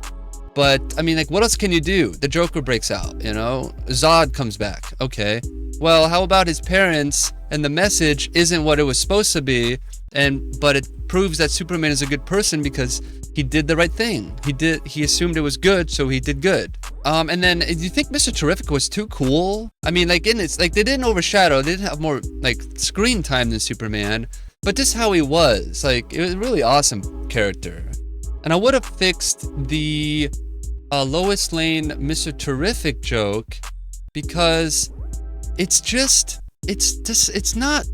but I mean, like, what else can you do? The Joker breaks out, Zod comes back. Okay, well, how about his parents and the message isn't what it was supposed to be, but it proves that Superman is a good person because he did the right thing. He assumed it was good, so he did good. And then, do you think Mr. Terrific was too cool? I mean, like, they didn't overshadow, they didn't have more, like, screen time than Superman, but just how he was, like, it was a really awesome character. And I would have fixed the Lois Lane Mr. Terrific joke because it's not,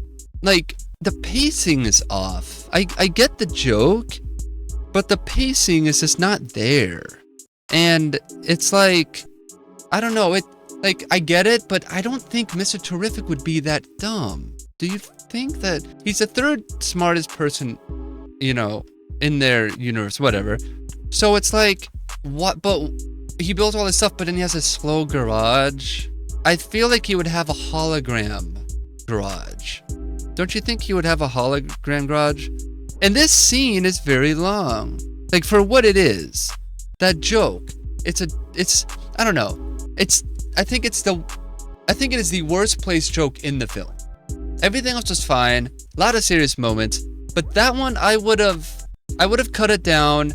like, the pacing is off. I get the joke, but the pacing is just not there. And it's like, I don't know, I get it, but I don't think Mr. Terrific would be that dumb. Do you think that he's the third smartest person, in their universe, whatever? So it's like, what? But he builds all this stuff, but then he has a slow garage. I feel like he would have a hologram garage. Don't you think he would have a hologram garage? And this scene is very long. Like, for what it is, that joke, I don't know. I think it is the worst placed joke in the film. Everything else was fine, a lot of serious moments, but that one I would have cut it down.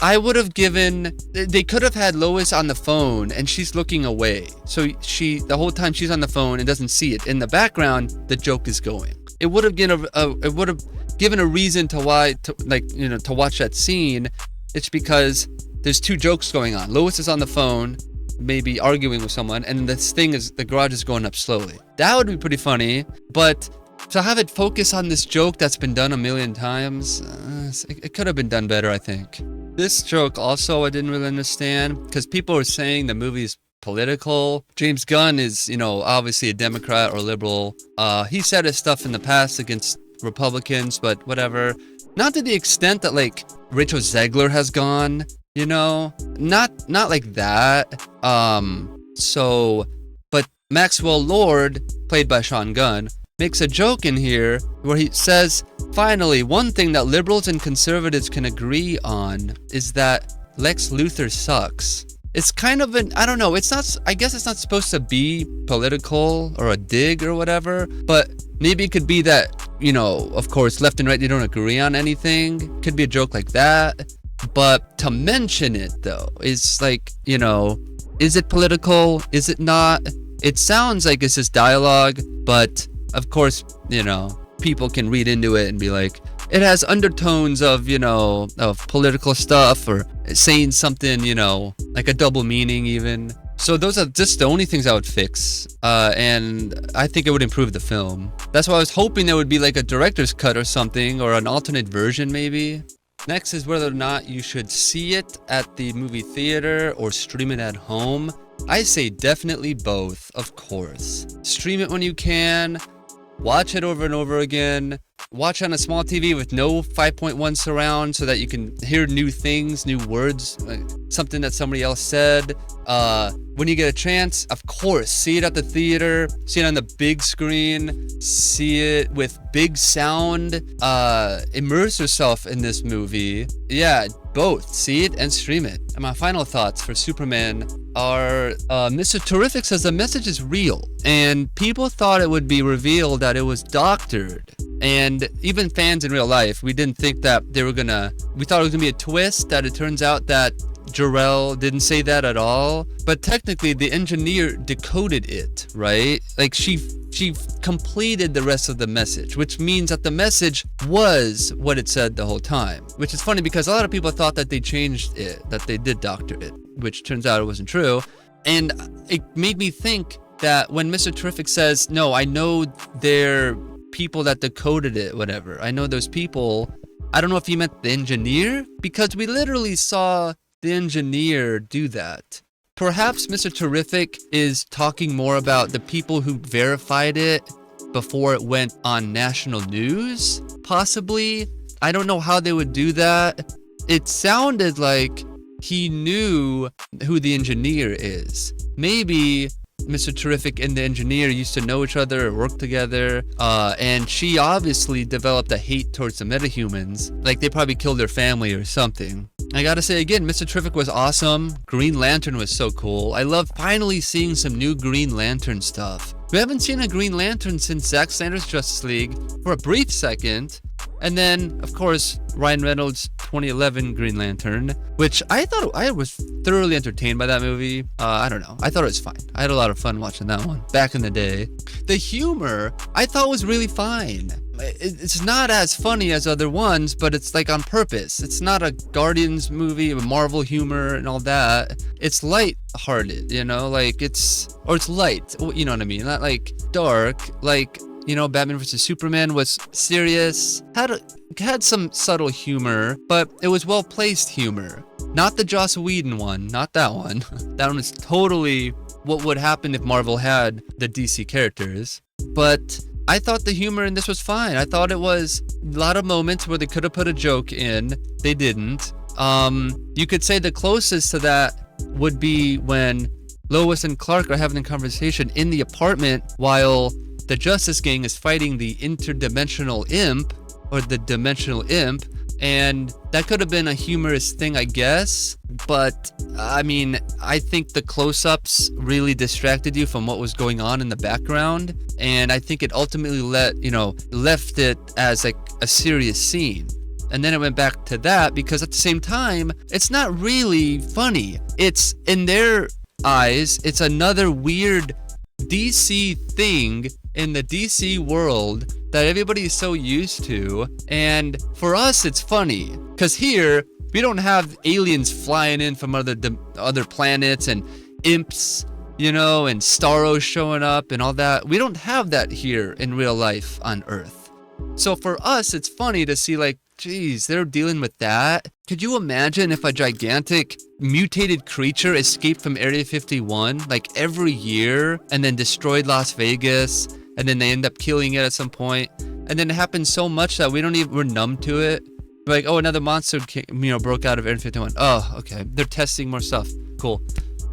They could have had Lois on the phone and she's looking away. So the whole time she's on the phone and doesn't see it. In the background, the joke is going. It would have given a reason to watch that scene. It's because there's two jokes going on. Lois is on the phone, maybe arguing with someone, and the garage is going up slowly. That would be pretty funny, but to have it focus on this joke that's been done a million times, it could have been done better, I think. This joke also I didn't really understand, because people were saying the movie's political. James Gunn is, obviously a Democrat or liberal. He said his stuff in the past against Republicans, but whatever. Not to the extent that, like, Rachel Zegler has gone, not like that. But Maxwell Lord, played by Sean Gunn, makes a joke in here where he says, finally, one thing that liberals and conservatives can agree on is that Lex Luthor sucks. It's kind of I don't know, I guess it's not supposed to be political or a dig or whatever, but maybe it could be that, of course, left and right, they don't agree on anything. Could be a joke like that. But to mention it, though, is like, is it political? Is it not? It sounds like it's just dialogue, but of course, people can read into it and be like, it has undertones of, of political stuff or saying something, like a double meaning even. So those are just the only things I would fix. And I think it would improve the film. That's why I was hoping there would be like a director's cut or something, or an alternate version maybe. Next is whether or not you should see it at the movie theater or stream it at home. I say definitely both, of course. Stream it when you can. Watch it over and over again. watch on a small TV with no 5.1 surround so that you can hear new things, new words, something that somebody else said. When you get a chance, of course, see it at the theater, see it on the big screen, see it with big sound, immerse yourself in this movie. Yeah, both. See it and stream it. And my final thoughts for Superman are, Mr. Terrific says the message is real, and people thought it would be revealed that it was doctored. And even fans in real life, we didn't think that we thought it was gonna be a twist, that it turns out that Jor-El didn't say that at all. But technically the engineer decoded it, right? Like she completed the rest of the message, which means that the message was what it said the whole time. Which is funny because a lot of people thought that they changed it, that they did doctor it, which turns out it wasn't true. And it made me think that when Mr. Terrific says, no, I know they're people that decoded it, whatever. I know those people. I don't know if he meant the engineer, because we literally saw the engineer do that. Perhaps Mr. Terrific is talking more about the people who verified it before it went on national news, possibly. I don't know how they would do that. It sounded like he knew who the engineer is. Maybe Mr. Terrific and the engineer used to know each other or work together, and she obviously developed a hate towards the metahumans. Like they probably killed their family or something. I gotta say again, Mr. Terrific was awesome. Green Lantern was so cool. I love finally seeing some new Green Lantern stuff. We haven't seen a Green Lantern since Zack Snyder's Justice League for a brief second. And then, of course, Ryan Reynolds' 2011 Green Lantern, which I was thoroughly entertained by that movie. I don't know. I thought it was fine. I had a lot of fun watching that one back in the day. The humor, I thought was really fine. It's not as funny as other ones, but it's like on purpose. It's not a Guardians movie with Marvel humor and all that. It's light-hearted, you know, like it's light, you know what I mean? Not like dark, like, you know, Batman vs. Superman was serious, had some subtle humor, but it was well-placed humor. Not the Joss Whedon one, not that one. That one is totally what would happen if Marvel had the DC characters. But I thought the humor in this was fine. I thought it was a lot of moments where they could have put a joke in. They didn't. You could say the closest to that would be when Lois and Clark are having a conversation in the apartment while the Justice Gang is fighting the interdimensional imp, or the dimensional imp, and that could have been a humorous thing, I guess, but I mean, I think the close-ups really distracted you from what was going on in the background, and I think it ultimately left it as like a serious scene. And then it went back to that because at the same time, it's not really funny. It's, in their eyes, it's another weird DC thing in the DC world that everybody is so used to, and for us it's funny because here we don't have aliens flying in from other planets and imps, you know, and Starro showing up and all that. We don't have that here in real life on Earth. So for us it's funny to see, like, geez, they're dealing with that. Could you imagine if a gigantic mutated creature escaped from Area 51 like every year and then destroyed Las Vegas, and then they end up killing it at some point, and then it happens so much that we're numb to it. We're like, oh, another monster broke out of Area 51. Oh, okay, they're testing more stuff. Cool.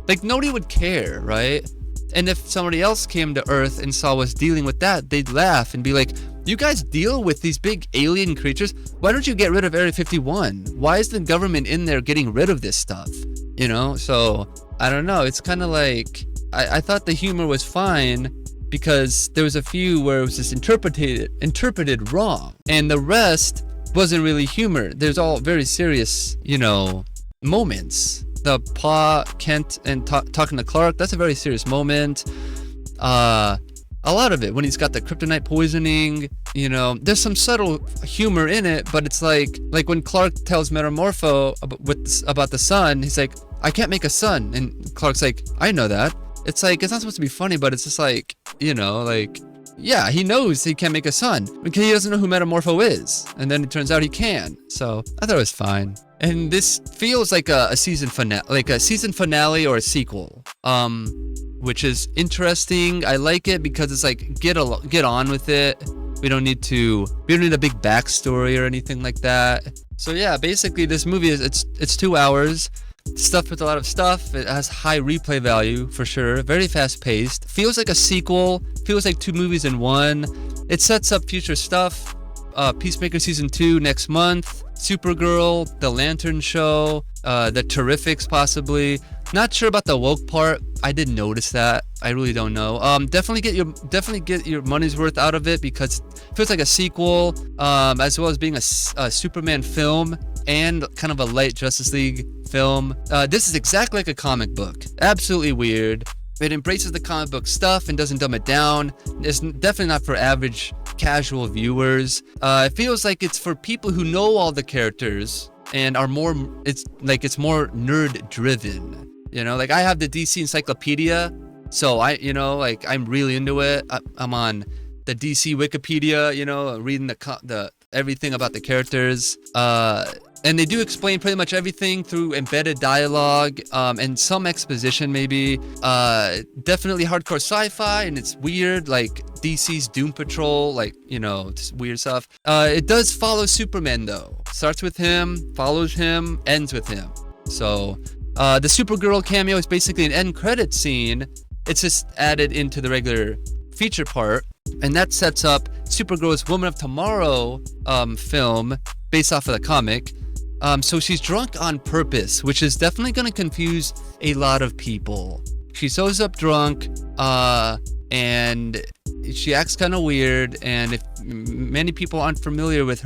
Like, nobody would care, right? And if somebody else came to Earth and saw us dealing with that, they'd laugh and be like, you guys deal with these big alien creatures? Why don't you get rid of Area 51? Why is the government in there getting rid of this stuff? You know, so I don't know. It's kind of like, I thought the humor was fine because there was a few where it was just interpreted wrong, and the rest wasn't really humor. There's all very serious, moments. The Pa Kent and talking to Clark, that's a very serious moment. A lot of it, when he's got the kryptonite poisoning, there's some subtle humor in it, but it's like when Clark tells Metamorpho about the sun, he's like, I can't make a sun, and Clark's like, I know that. It's like, it's not supposed to be funny, but it's just like, yeah, he knows he can't make a sun because he doesn't know who Metamorpho is, and then it turns out he can. So I thought it was fine. And this feels like a season finale, or a sequel, which is interesting. I like it because it's like, get on with it. We don't need a big backstory or anything like that. So yeah, basically this movie is it's 2 hours. Stuff with a lot of stuff. It has high replay value for sure. Very fast paced. Feels like a sequel. Feels like 2 movies in one. It sets up future stuff. Peacemaker season 2 next month. Supergirl, The Lantern Show, The Terrifics possibly. Not sure about the woke part. I didn't notice that. I really don't know. Definitely get your money's worth out of it because it feels like a sequel, as well as being a Superman film and kind of a light Justice League film. This is exactly like a comic book. Absolutely weird. It embraces the comic book stuff and doesn't dumb it down. It's definitely not for average casual viewers. It feels like it's for people who know all the characters and are more, it's more nerd driven. You know, like I have the DC encyclopedia, so I'm really into it. I'm on the DC Wikipedia, you know, reading the everything about the characters. And they do explain pretty much everything through embedded dialogue, and some exposition maybe. Definitely hardcore sci-fi, and it's weird, like DC's Doom Patrol, like, you know, just weird stuff. It does follow Superman though. Starts with him, follows him, ends with him. So the Supergirl cameo is basically an end credit scene. It's just added into the regular feature part, and that sets up Supergirl's Woman of Tomorrow film based off of the comic. So she's drunk on purpose, which is definitely going to confuse a lot of people. She shows up drunk, and she acts kind of weird, and if many people aren't familiar with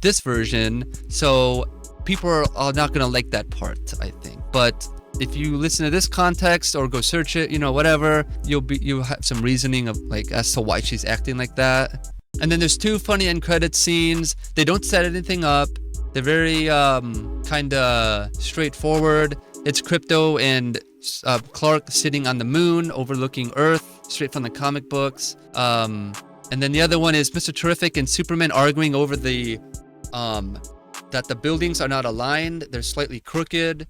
this version, so people are not going to like that part, I think. But if you listen to this context or go search it, you know, whatever, you'll have some reasoning of like as to why she's acting like that. And then there's 2 funny end credit scenes. They don't set anything up. They're very kind of straightforward. It's Crypto and Clark sitting on the moon overlooking Earth, straight from the comic books. And then the other one is Mr. Terrific and Superman arguing over that the buildings are not aligned. They're slightly crooked.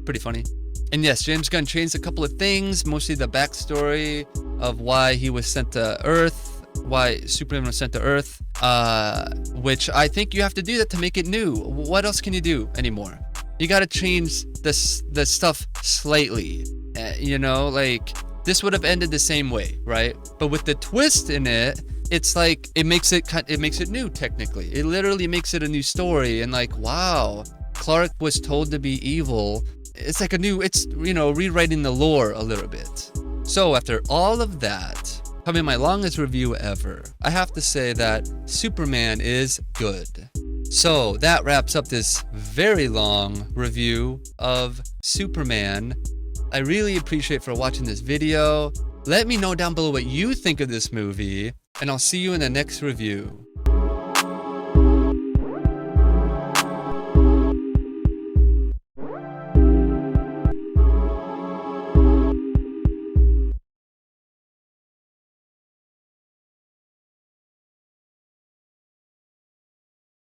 Pretty funny. And yes, James Gunn changed a couple of things, mostly the backstory of why he was sent to Earth. Why Superman was sent to Earth, which I think you have to do that to make it new. What else can you do anymore? You gotta change the stuff slightly. You know, like this would have ended the same way, right? But with the twist in it, it's like it makes it new technically. It literally makes it a new story, and like, wow, Clark was told to be evil. It's like rewriting the lore a little bit. So after all of that, probably my longest review ever, I have to say that Superman is good. So that wraps up this very long review of Superman. I really appreciate for watching this video. Let me know down below what you think of this movie, and I'll see you in the next review.